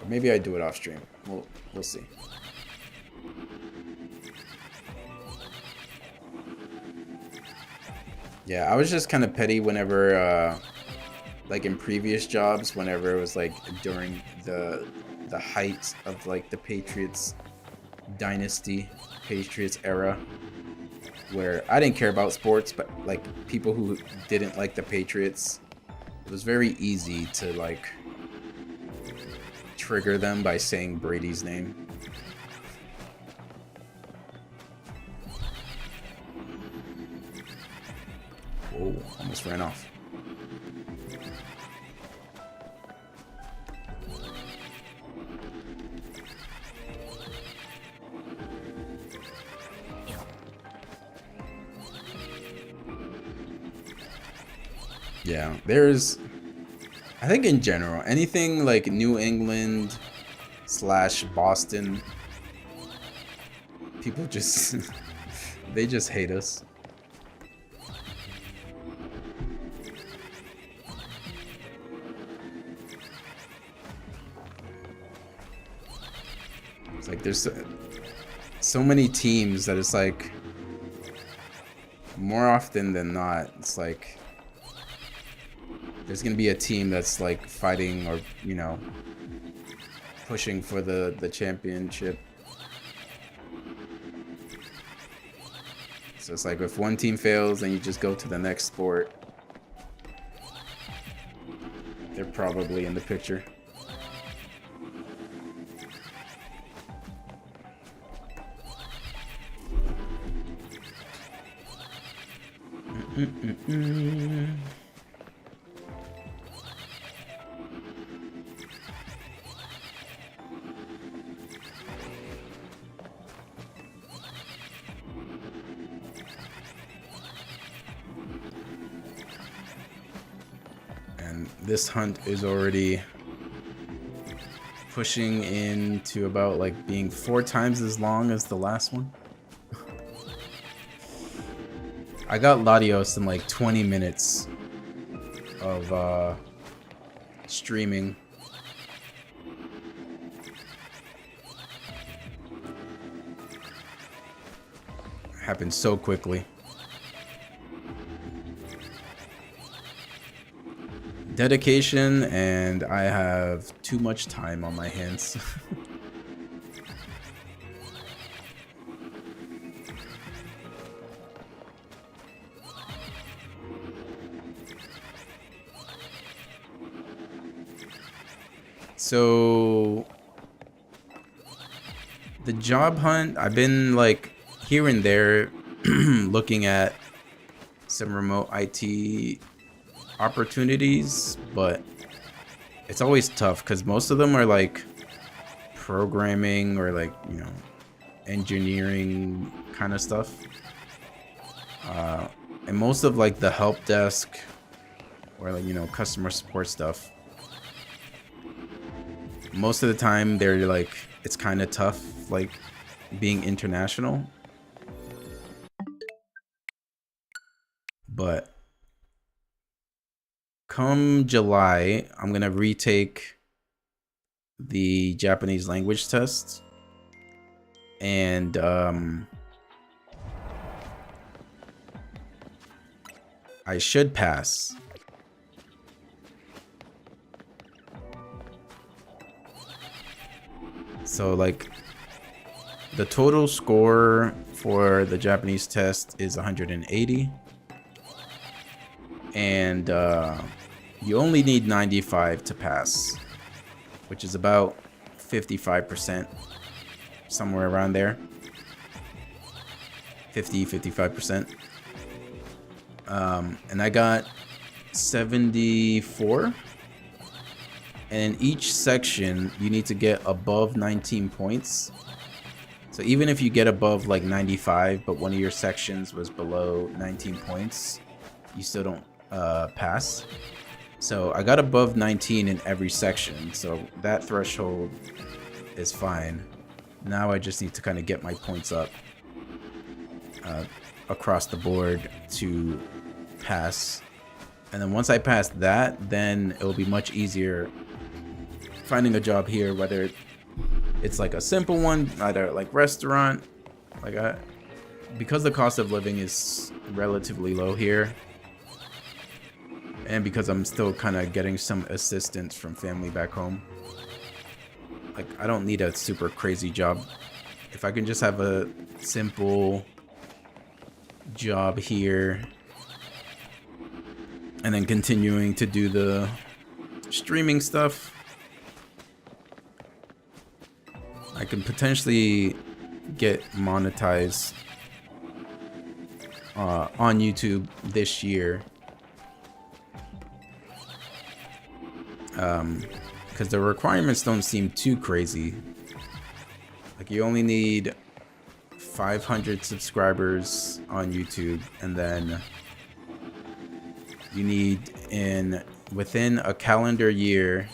Or maybe I do it off stream. We'll see. Yeah, I was just kind of petty whenever, like in previous jobs, whenever it was like during the height of like the Patriots dynasty, Patriots era, where I didn't care about sports, but like people who didn't like the Patriots, it was very easy to like trigger them by saying Brady's name. Whoa, almost ran off. Yeah, I think in general, anything like New England / Boston, people just, they just hate us. It's like there's so many teams that it's like, more often than not, it's like, there's gonna be a team that's like fighting or, you know, pushing for the championship. So it's like if one team fails, then you just go to the next sport. They're probably in the picture. And this hunt is already pushing into about like being 4 times as long as the last one. I got Latios in like 20 minutes of streaming. Happened so quickly. Dedication, and I have too much time on my hands. So the job hunt, I've been like here and there looking at some remote IT opportunities, but it's always tough because most of them are like programming or like, you know, engineering kind of stuff. And most of like the help desk or like, you know, customer support stuff, most of the time they're like, it's kind of tough, like being international. But come July, I'm gonna retake the Japanese language test, and I should pass. So like The total score for the Japanese test is 180. And you only need 95 to pass, which is about 55%, somewhere around there. 55%. And I got 74. And in each section, you need to get above 19 points. So even if you get above like 95, but one of your sections was below 19 points, you still don't pass. So I got above 19 in every section, so that threshold is fine. Now I just need to kind of get my points up across the board to pass. And then once I pass that, then it will be much easier finding a job here, whether it's like a simple one, either like restaurant, like because the cost of living is relatively low here, and because I'm still kind of getting some assistance from family back home, like I don't need a super crazy job. If I can just have a simple job here and then continuing to do the streaming stuff, I can potentially get monetized on YouTube this year. Because the requirements don't seem too crazy. Like you only need 500 subscribers on YouTube, and then you need within a calendar year,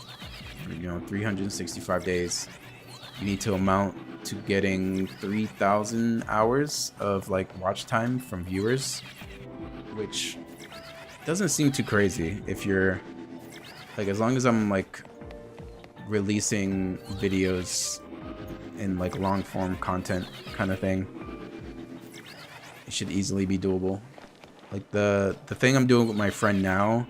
365 days, you need to amount to getting 3,000 hours of like watch time from viewers, which doesn't seem too crazy if you're like, as long as I'm like releasing videos in like long form content kind of thing, it should easily be doable. Like the thing I'm doing with my friend now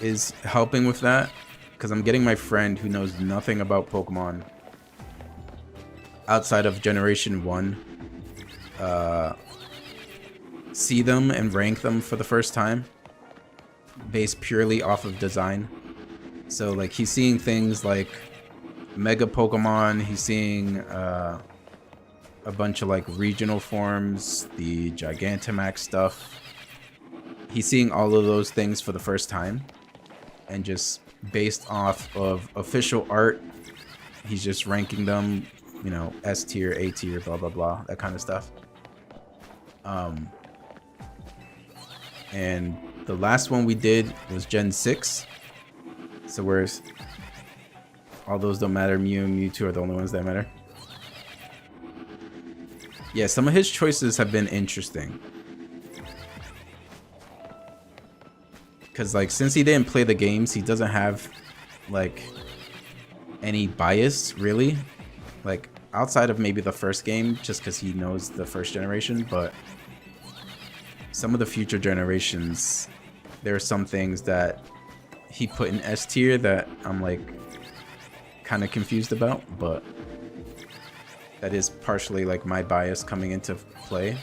is helping with that, because I'm getting my friend who knows nothing about Pokemon outside of Generation 1 see them and rank them for the first time based purely off of design. So like he's seeing things like Mega Pokemon, he's seeing a bunch of like regional forms, the Gigantamax stuff. He's seeing all of those things for the first time, and just based off of official art, he's just ranking them, S tier, A tier, blah blah blah, that kind of stuff. And the last one we did was Gen 6. So whereas all those don't matter, Mew and Mewtwo are the only ones that matter. Yeah, some of his choices have been interesting. Because like since he didn't play the games, he doesn't have like any bias really. Like outside of maybe the first game, just because he knows the first generation, but some of the future generations, there are some things that he put in S tier that I'm like kind of confused about, but that is partially like my bias coming into play.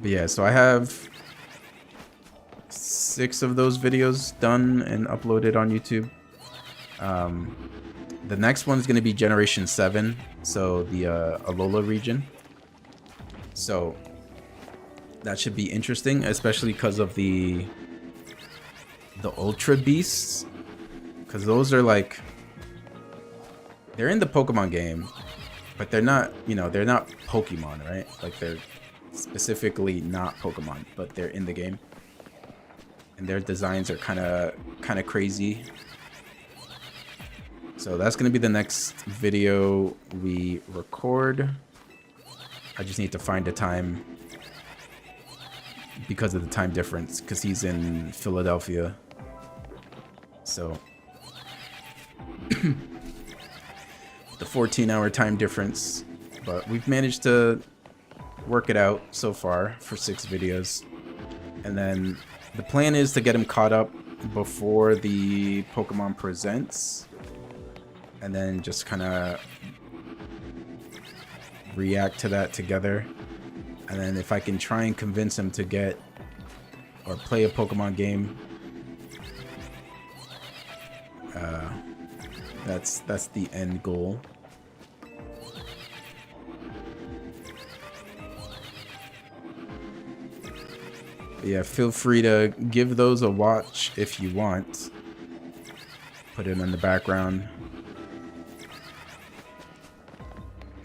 But yeah, so I have 6 of those videos done and uploaded on YouTube. The next one is going to be Generation 7, so the Alola region. So that should be interesting, especially because of the Ultra Beasts, because those are like, they're in the Pokemon game, but they're not, they're not Pokemon, right? Like they're specifically not Pokemon, but they're in the game, and their designs are kind of crazy. So that's going to be the next video we record. I just need to find a time because of the time difference, because he's in Philadelphia. So the 14-hour time difference, but we've managed to work it out so far for 6 videos. And then the plan is to get him caught up before the Pokemon Presents. and then just kind of react to that together. And then if I can try and convince him to get or play a Pokemon game, that's the end goal. But yeah, feel free to give those a watch if you want. Put it in the background.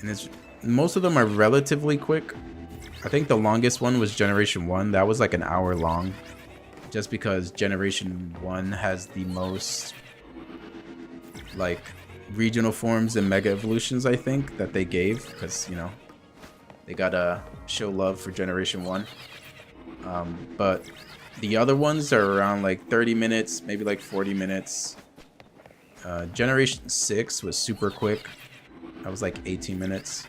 And most of them are relatively quick. I think the longest one was Generation 1. That was like an hour long. Just because Generation 1 has the most like regional forms and mega evolutions, I think, that they gave. Because, you know, they gotta show love for Generation 1. But the other ones are around like 30 minutes, maybe like 40 minutes. Generation 6 was super quick. That was like 18 minutes.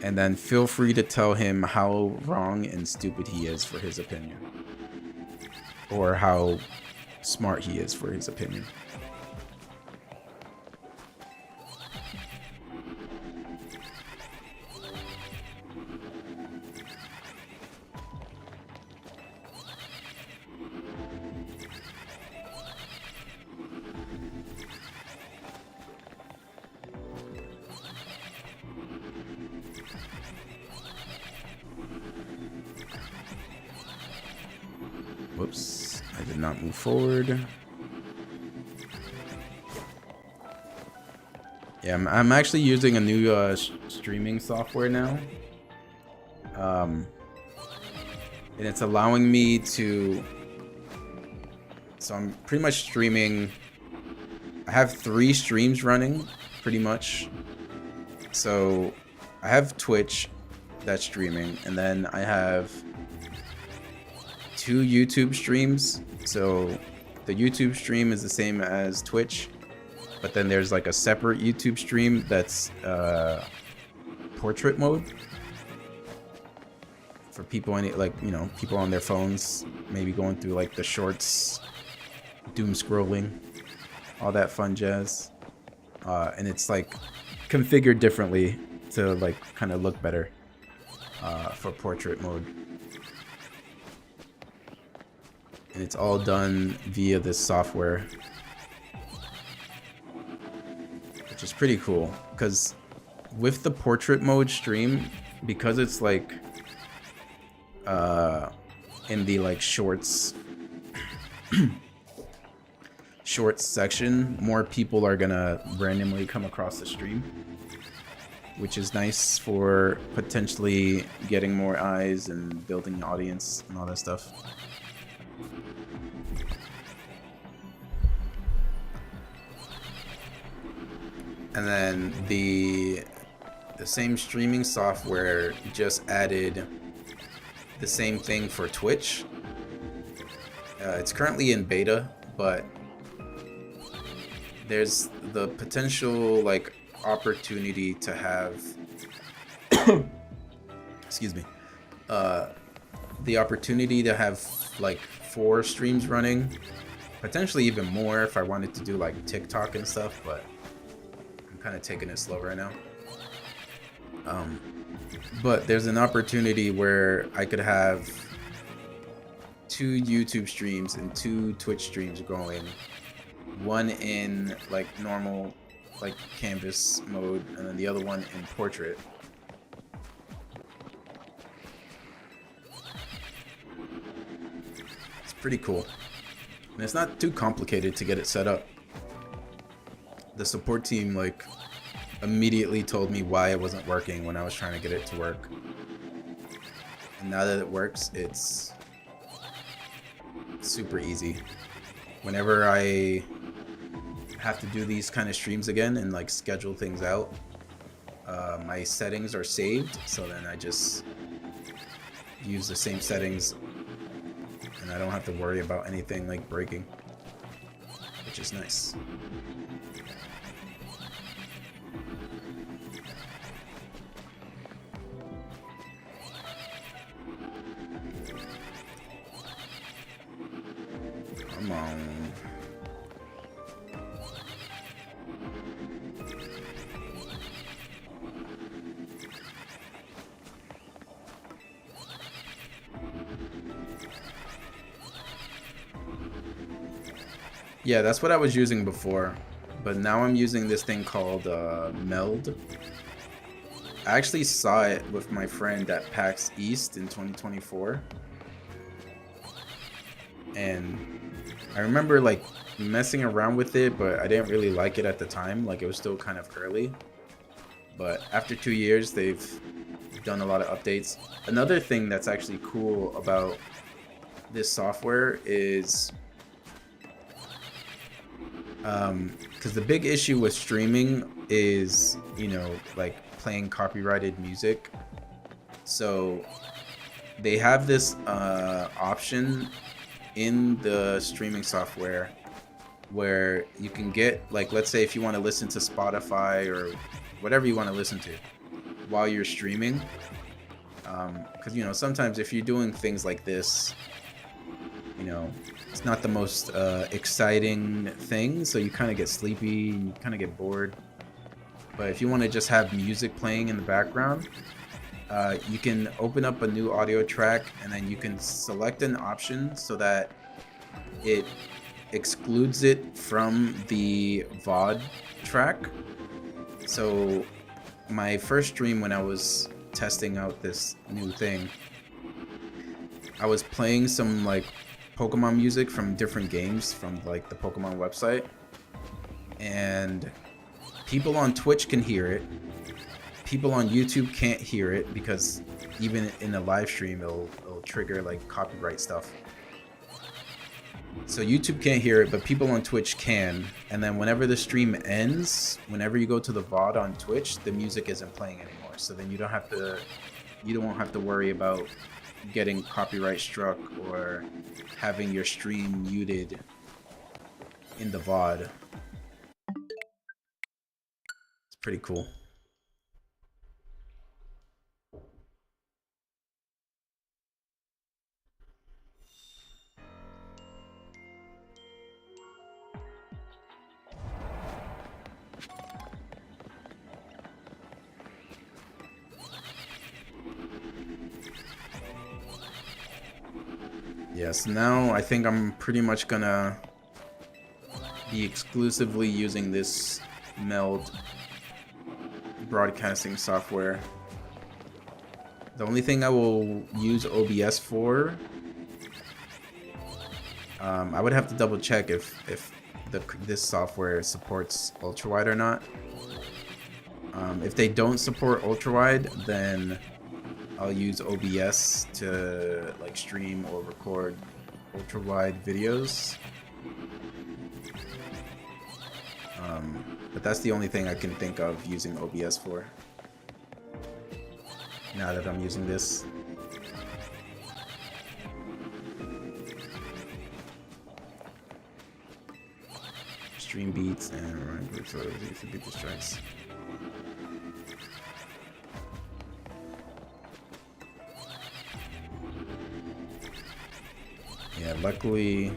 And then feel free to tell him how wrong and stupid he is for his opinion. Or how smart he is for his opinion. Whoops, I did not move forward. Yeah, I'm actually using a new streaming software now. And it's allowing me to... So I'm pretty much streaming... I have 3 streams running, pretty much. So I have Twitch that's streaming, and then I have 2 YouTube streams. So the YouTube stream is the same as Twitch, but then there's like a separate YouTube stream that's portrait mode for people people on their phones, maybe going through like the shorts, doom scrolling, all that fun jazz. And it's like configured differently to like kind of look better for portrait mode. And it's all done via this software, which is pretty cool. Because with the portrait mode stream, because it's like in the like shorts section, more people are gonna randomly come across the stream, which is nice for potentially getting more eyes and building an audience and all that stuff. And then the same streaming software just added the same thing for Twitch. It's currently in beta, but there's the potential like opportunity to have excuse me, the opportunity to have like 4 streams running, potentially even more if I wanted to do like TikTok and stuff, but I'm kind of taking it slow right now. But there's an opportunity where I could have 2 YouTube streams and 2 Twitch streams going, one in like normal like canvas mode and then the other one in portrait. It's pretty cool, and it's not too complicated to get it set up. The support team like immediately told me why it wasn't working when I was trying to get it to work, and now that it works, it's super easy. Whenever I have to do these kind of streams again and like schedule things out, my settings are saved, so then I just use the same settings and I don't have to worry about anything like breaking, which is nice. Come on. Yeah, that's what I was using before, but now I'm using this thing called Meld. I actually saw it with my friend at PAX East in 2024, and I remember like messing around with it, but I didn't really like it at the time. Like, it was still kind of early, but after 2 years they've done a lot of updates. Another thing that's actually cool about this software is because the big issue with streaming is, you know, like playing copyrighted music. So they have this option in the streaming software where you can get, like, let's say if you want to listen to Spotify or whatever you want to listen to while you're streaming, because, you know, sometimes if you're doing things like this, you know, it's not the most exciting thing, so you kind of get sleepy and you kind of get bored. But if you want to just have music playing in the background, you can open up a new audio track, and then you can select an option so that it excludes it from the VOD track. So my first stream, when I was testing out this new thing, I was playing some like Pokemon music from different games from like the Pokemon website, and people on Twitch can hear it. People on YouTube can't hear it because even in a live stream it'll trigger like copyright stuff. So YouTube can't hear it, but people on Twitch can. And then whenever the stream ends, whenever you go to the VOD on Twitch, the music isn't playing anymore. So then you don't have to worry about getting copyright struck or having your stream muted in the VOD. It's pretty cool. Yes, now I think I'm pretty much gonna be exclusively using this Meld broadcasting software. The only thing I will use OBS for, I would have to double check if this software supports ultrawide or not. If they don't support ultrawide, then I'll use OBS to like stream or record ultra-wide videos. But that's the only thing I can think of using OBS for now that I'm using this. Stream beats and run groups so to beat the strikes. Yeah, luckily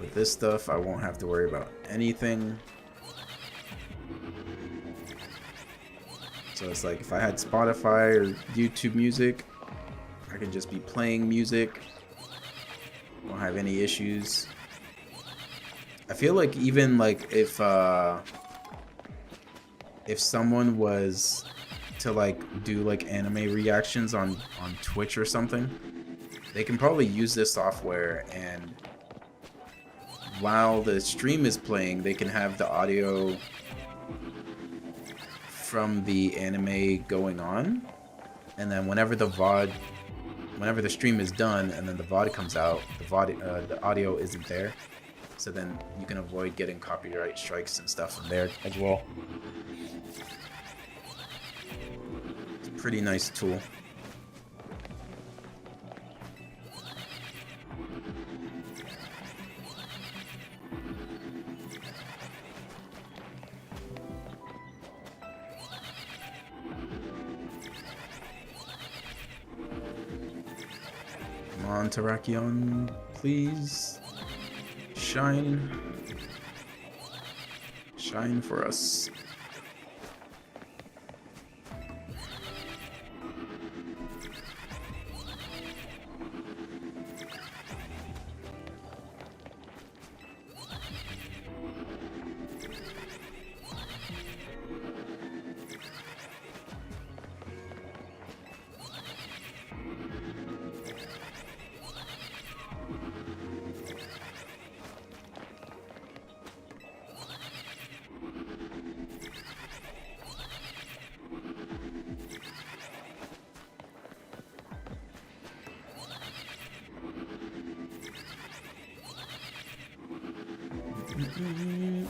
with this stuff I won't have to worry about anything. So it's like if I had Spotify or YouTube Music, I could just be playing music. Won't have any issues. I feel like even like if someone was to like do like anime reactions on Twitch or something, they can probably use this software, and while the stream is playing, they can have the audio from the anime going on, and then whenever the stream is done and then the VOD comes out, the audio isn't there, so then you can avoid getting copyright strikes and stuff from there as well. It's a pretty nice tool. Come on, Terrakion, please shine. Shine for us. Alright,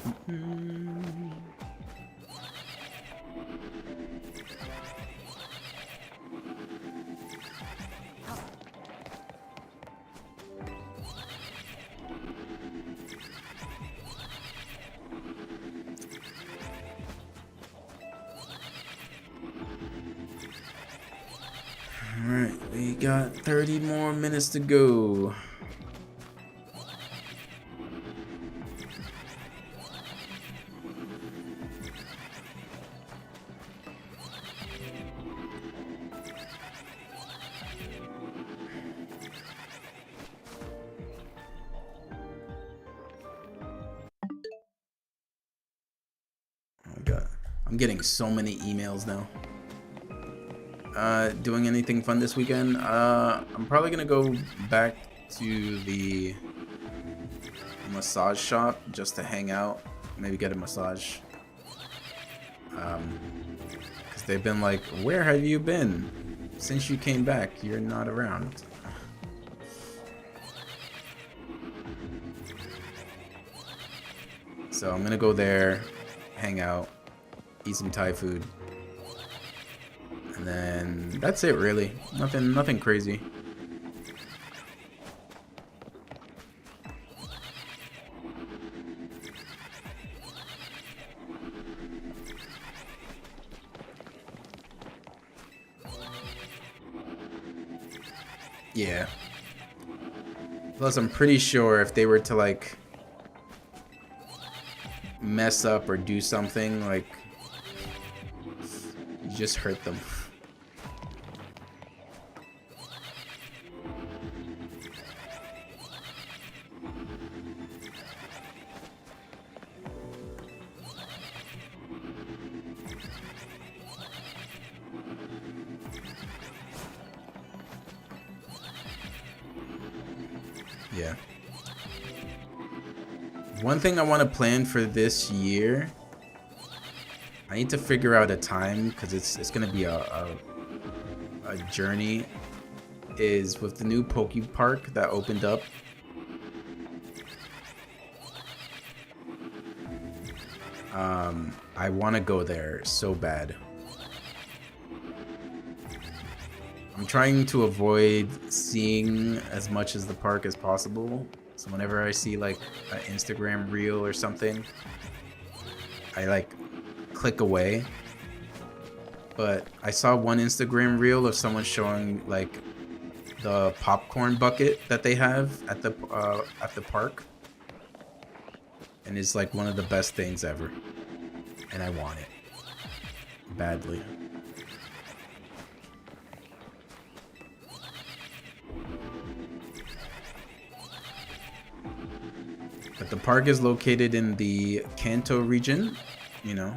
we got 30 more minutes to go. Oh my god, I'm getting so many emails now. Doing anything fun this weekend? I'm probably gonna go back to the massage shop just to hang out, maybe get a massage. Because they've been like, where have you been? Since you came back, you're not around. So I'm gonna go there, hang out, eat some Thai food. And then that's it really. Nothing crazy. Yeah. Plus I'm pretty sure if they were to like mess up or do something, like you just hurt them. Yeah. One thing I want to plan for this year, I need to figure out a time because it's gonna be a journey. Is with the new Poke Park that opened up. I want to go there so bad. I'm trying to avoid seeing as much as the park as possible. So whenever I see like an Instagram reel or something, I like click away. But I saw one Instagram reel of someone showing like the popcorn bucket that they have at the park, and it's like one of the best things ever, and I want it badly. But the park is located in the Kanto region, you know,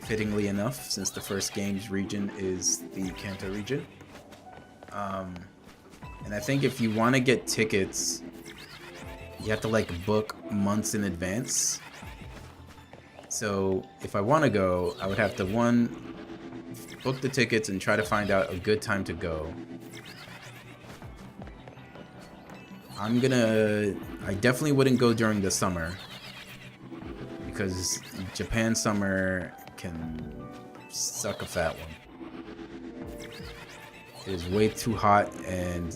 fittingly enough, since the first game's region is the Kanto region. And I think if you want to get tickets, you have to like book months in advance. So if I want to go, I would have to book the tickets and try to find out a good time to go. I definitely wouldn't go during the summer because Japan summer can suck a fat one. It is way too hot and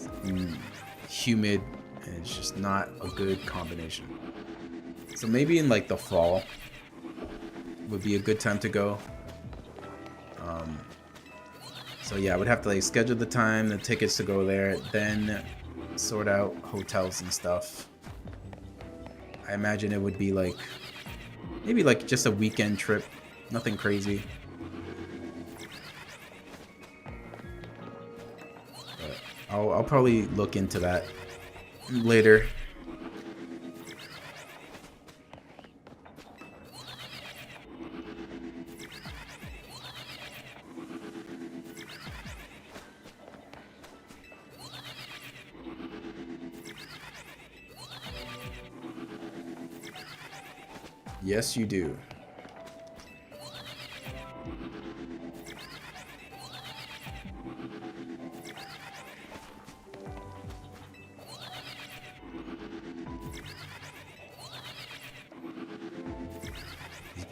humid, and it's just not a good combination. So maybe in like the fall would be a good time to go. So yeah, I would have to like schedule the time, the tickets to go there, then sort out hotels and stuff. I imagine it would be like maybe like just a weekend trip, nothing crazy. But I'll probably look into that later. Yes, you do.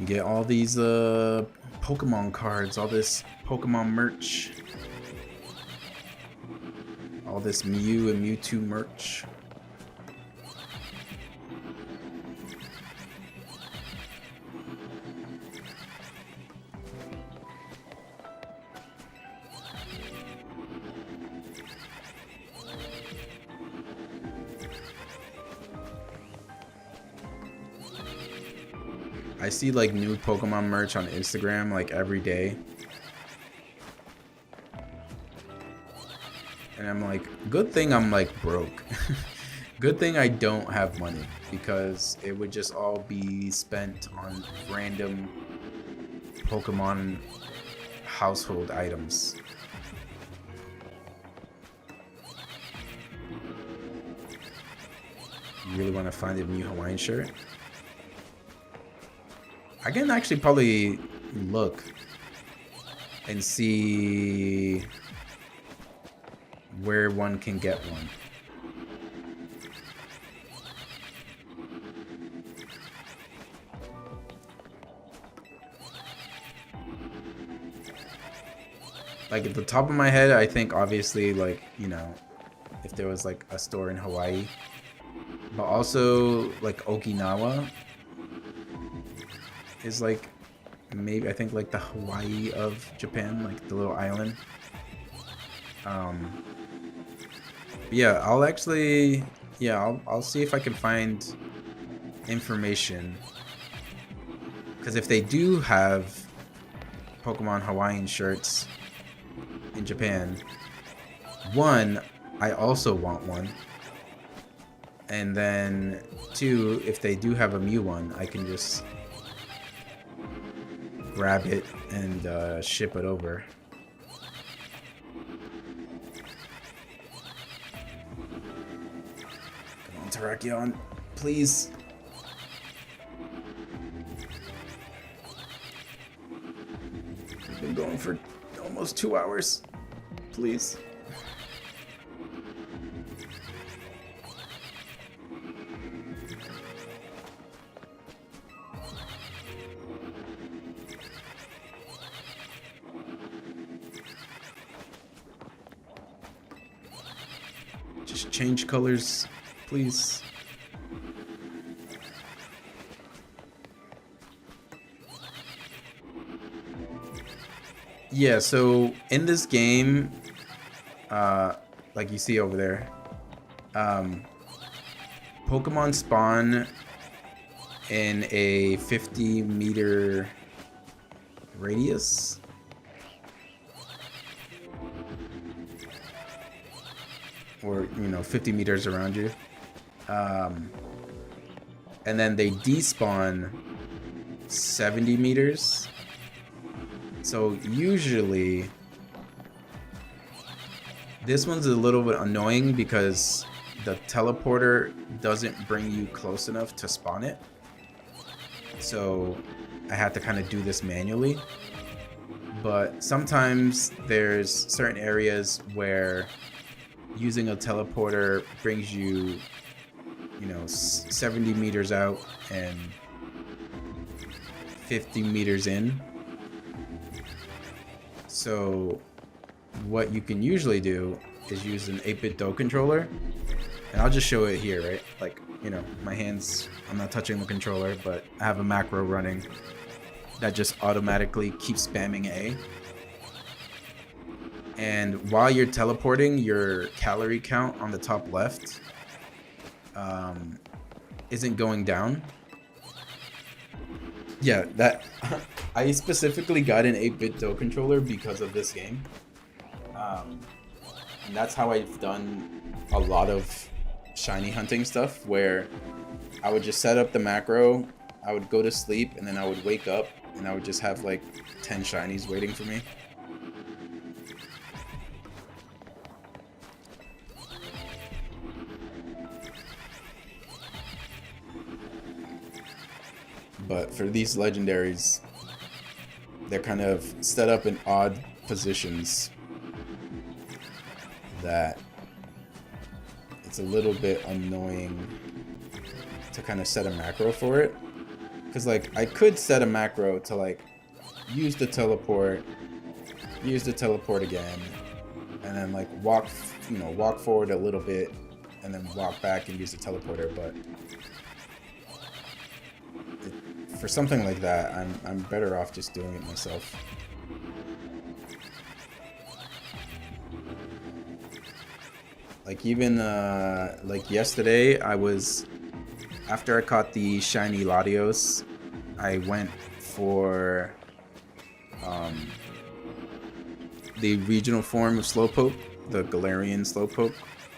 can get all these Pokemon cards, all this Pokemon merch, all this Mew and Mewtwo merch. I see like new Pokemon merch on Instagram like every day. And I'm like, good thing I'm like broke. Good thing I don't have money, because it would just all be spent on random Pokemon household items. You really want to find a new Hawaiian shirt? I can actually probably look and see where one can get one. Like at the top of my head, I think obviously like, you know, if there was like a store in Hawaii, but also like Okinawa is like maybe, I think like the Hawaii of Japan, like the little island. Yeah, I'll actually, yeah, I'll see if I can find information, because if they do have Pokemon Hawaiian shirts in Japan, one, I also want one, and then two, if they do have a Mew one, I can just grab it and ship it over. Come on, Terrakion, please. We've been going for almost 2 hours. Please. Just change colors, please. Yeah, so in this game, like you see over there, Pokemon spawn in a 50-meter radius. Or, you know, 50 meters around you. And then they despawn 70 meters. So usually, this one's a little bit annoying because the teleporter doesn't bring you close enough to spawn it. So I have to kind of do this manually. But sometimes there's certain areas where using a teleporter brings you, you know, 70 meters out and 50 meters in. So what you can usually do is use an 8-bit DO controller, and I'll just show it here, right? Like, you know, my hands, I'm not touching the controller, but I have a macro running that just automatically keeps spamming A. And while you're teleporting, your calorie count on the top left isn't going down. Yeah, that I specifically got an 8-bit DO controller because of this game. And that's how I've done a lot of shiny hunting stuff, where I would just set up the macro, I would go to sleep, and then I would wake up and I would just have like 10 shinies waiting for me. But for these legendaries, they're kind of set up in odd positions that it's a little bit annoying to kind of set a macro for it, Because, like, I could set a macro to, like, use the teleport again, and then, like, walk forward a little bit, and then walk back and use the teleporter, but for something like that, I'm better off just doing it myself. Like, even, like, yesterday, after I caught the shiny Latios, I went for, the regional form of Slowpoke, the Galarian Slowpoke,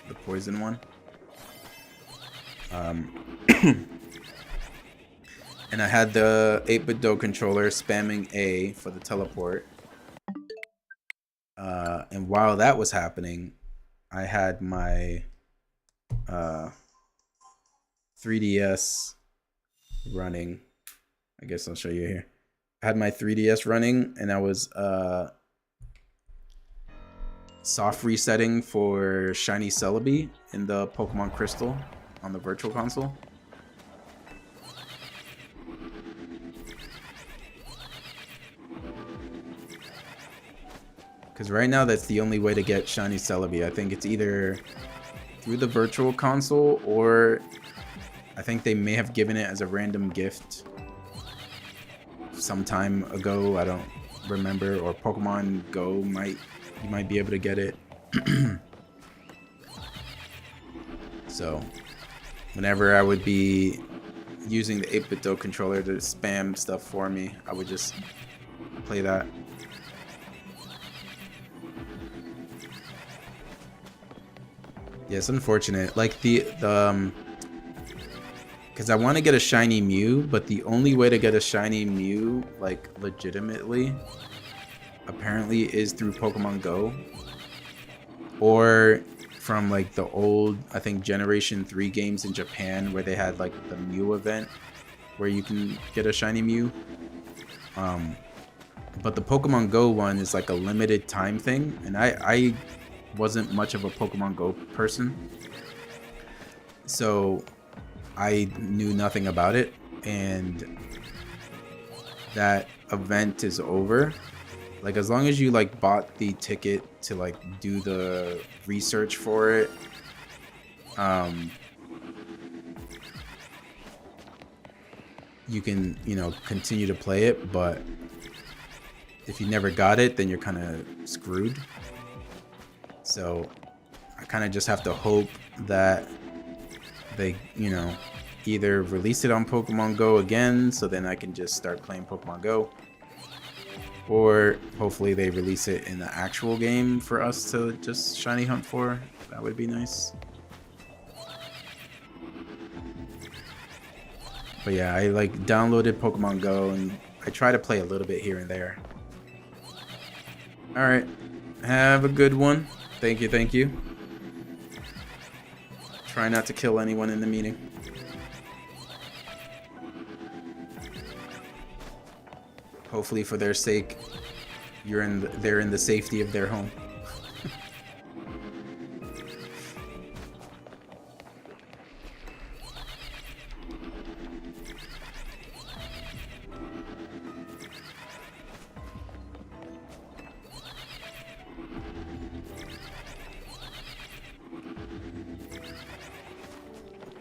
the poison one. And I had the 8-bit Do controller spamming A for the teleport. And while that was happening, I had my 3DS running. I guess I'll show you here. I had my 3DS running, and I was soft resetting for Shiny Celebi in the Pokemon Crystal on the Virtual Console. Because right now, that's the only way to get Shiny Celebi. I think it's either through the Virtual Console, or I think they may have given it as a random gift some time ago. I don't remember. Or Pokemon Go you might be able to get it. So, whenever I would be using the 8-bit Do controller to spam stuff for me, I would just play that. Yeah, it's unfortunate. Like because I want to get a shiny Mew, but the only way to get a shiny Mew, like, legitimately, apparently is through Pokemon Go, or from, like, the old, I think, Generation 3 games in Japan, where they had, like, the Mew event where you can get a shiny Mew. But the Pokemon Go one is like a limited time thing, and I wasn't much of a Pokemon Go person, so I knew nothing about it, and that event is over. Like, as long as you, like, bought the ticket to, like, do the research for it, you can, continue to play it, but if you never got it, then you're kind of screwed. So I kind of just have to hope that they, either release it on Pokemon Go again, so then I can just start playing Pokemon Go, or hopefully they release it in the actual game for us to just shiny hunt for. That would be nice. But yeah, I, like, downloaded Pokemon Go, and I try to play a little bit here and there. Alright, have a good one. Thank you. Try not to kill anyone in the meeting. Hopefully, for their sake, they're in the safety of their home.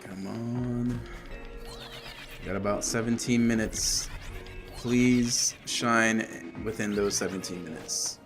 Come on. Got about 17 minutes. Please shine within those 17 minutes.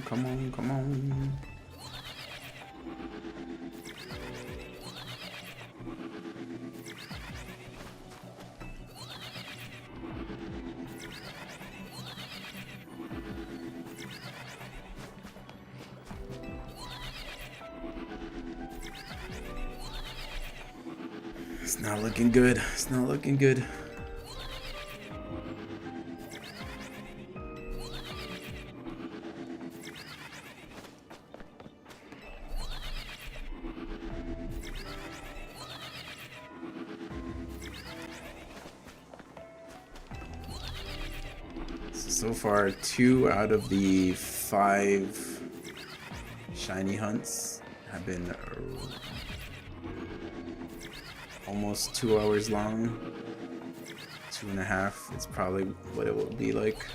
Come on. It's not looking good. It's not looking good. So far, 2 out of the 5 shiny hunts have been almost 2 hours long. 2.5. It's probably what it will be like.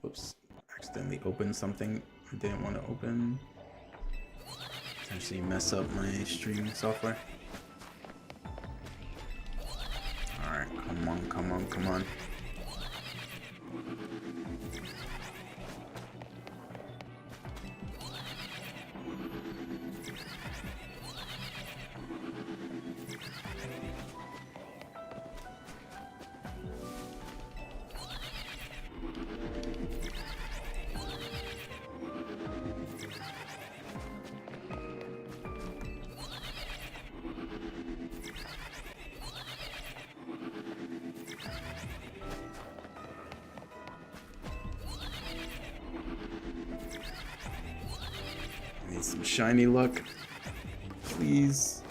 Whoops, accidentally opened something I didn't want to open. Potentially mess up my stream software. Alright, come on, come on, come on. Need some shiny luck, please.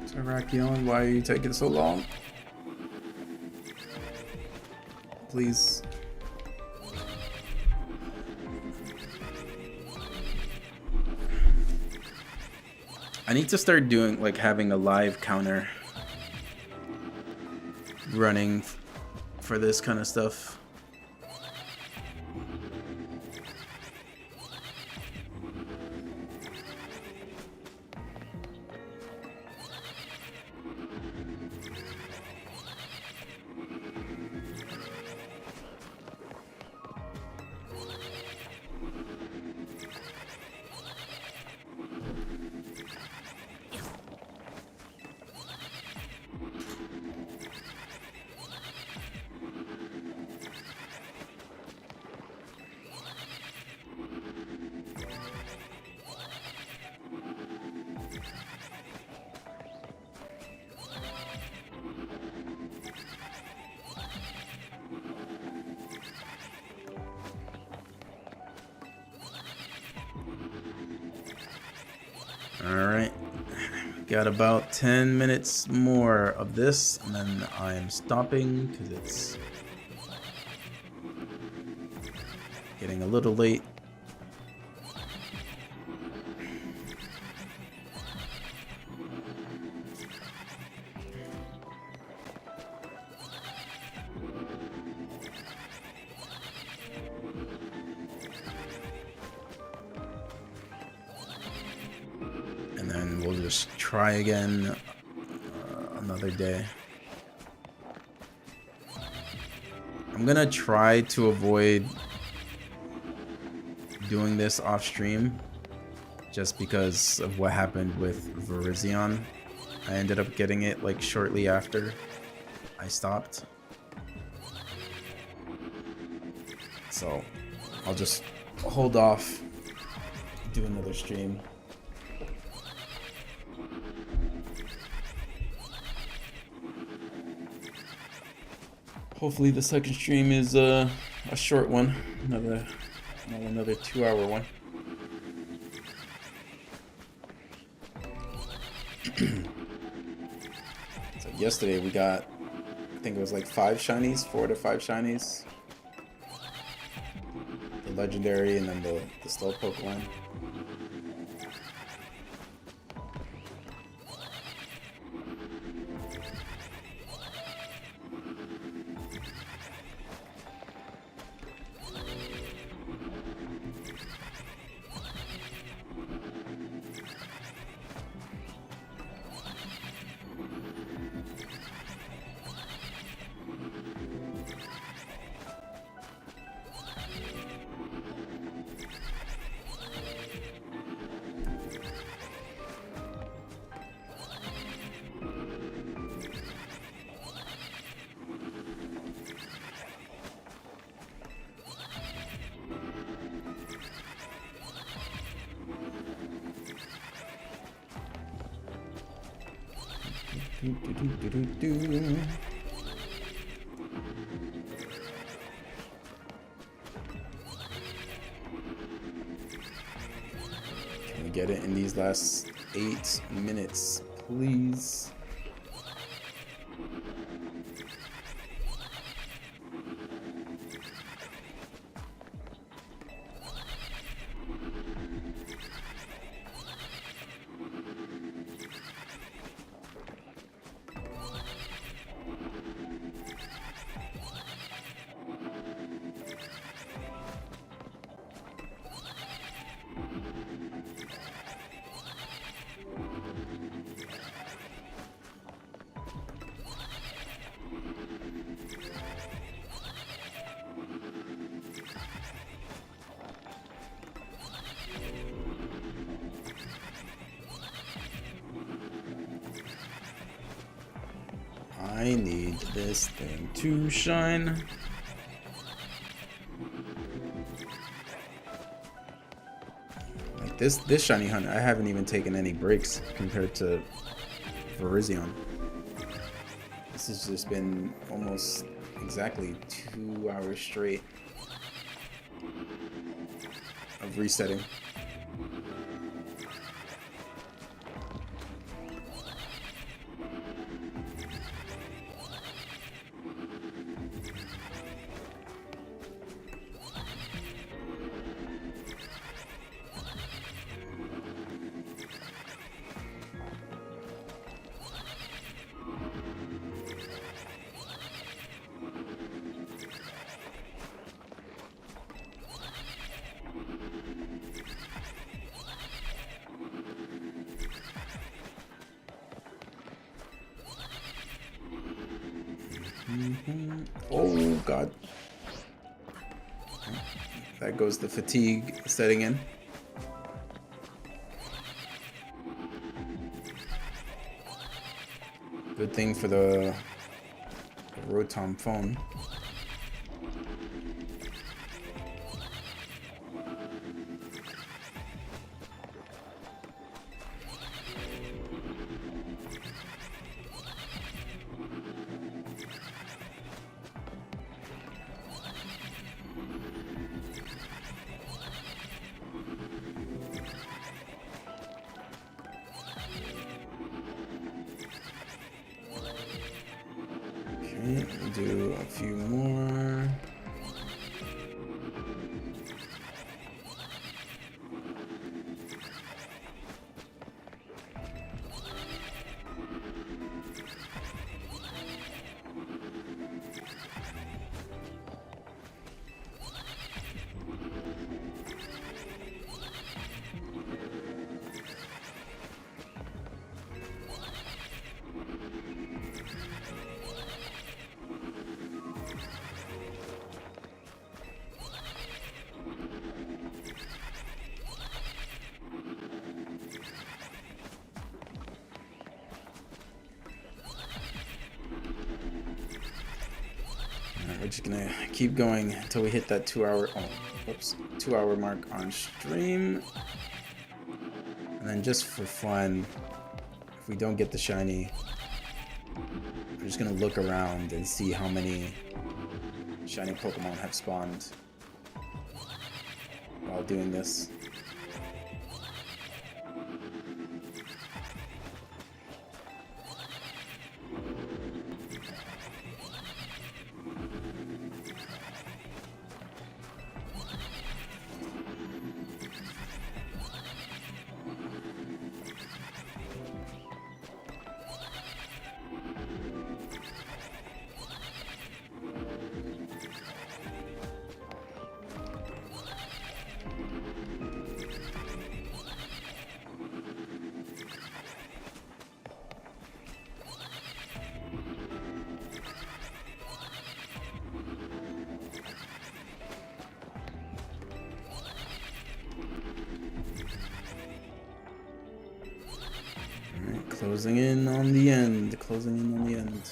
Terrakion, why are you taking so long? Please. I need to start doing, like, having a live counter running for this kind of stuff. Alright, got about 10 minutes more of this, and then I'm stopping because it's getting a little late. And then we'll just try again another day. I'm gonna try to avoid doing this off stream just because of what happened with Virizion. I ended up getting it like shortly after I stopped. So I'll just hold off, do another stream. Hopefully the second stream is a short one, another 2-hour one. So yesterday we got, I think it was like 5 shinies, 4 to 5 shinies. The legendary and then the slowpoke one. Can we get it in these last 8 minutes, please? I need this thing to shine. Like this shiny hunt, I haven't even taken any breaks compared to Virizion. This has just been almost exactly 2 hours straight of resetting. Oh god. That goes the fatigue setting in. Good thing for the Rotom phone. We'll do a few more. we're just gonna keep going until we hit that 2 hour, 2 hour mark on stream. And then just for fun, if we don't get the shiny, I'm just gonna look around and see how many shiny Pokemon have spawned while doing this. Closing in on the end. Closing in on the end.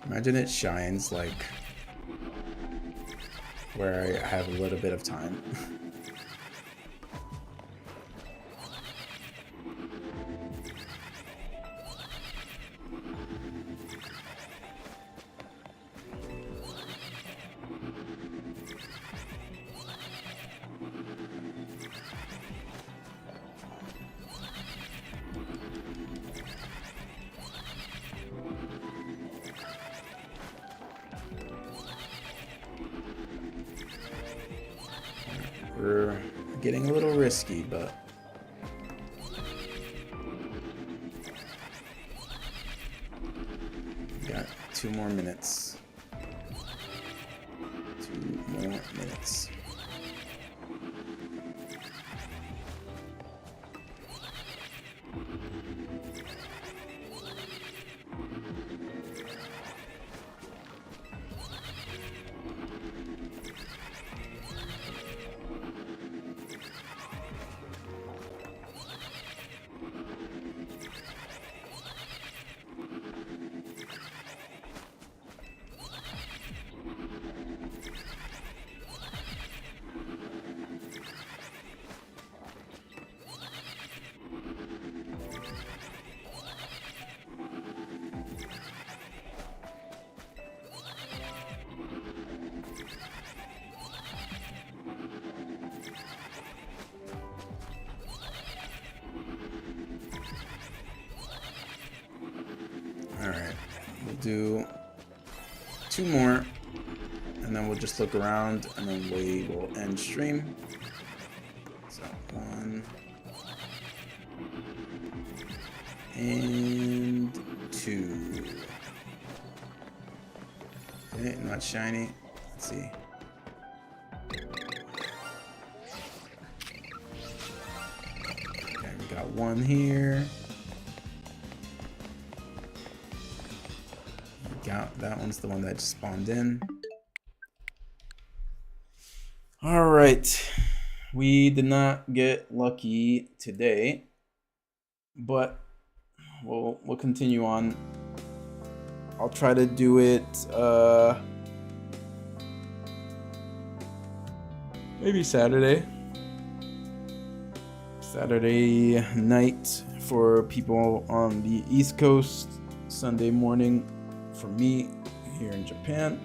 Imagine it shines like where I have a little bit of time. We're getting a little risky, but got 2 more minutes. 2 more minutes. Alright, we'll do 2 more, and then we'll just look around, and then we will end stream. So, 1, and 2. Okay, not shiny. Let's see. Okay, we got 1 here. That one's the one that just spawned in. All right, we did not get lucky today, but we'll continue on. I'll try to do it maybe Saturday night for people on the East Coast, Sunday morning for me here in Japan.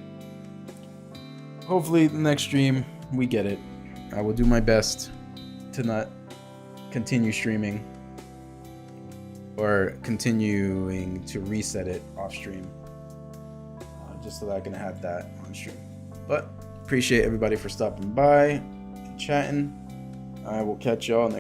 Hopefully the next stream we get it. I will do my best to not continue streaming or continuing to reset it off stream, just so that I can have that on stream. But appreciate everybody for stopping by and chatting. I will catch y'all next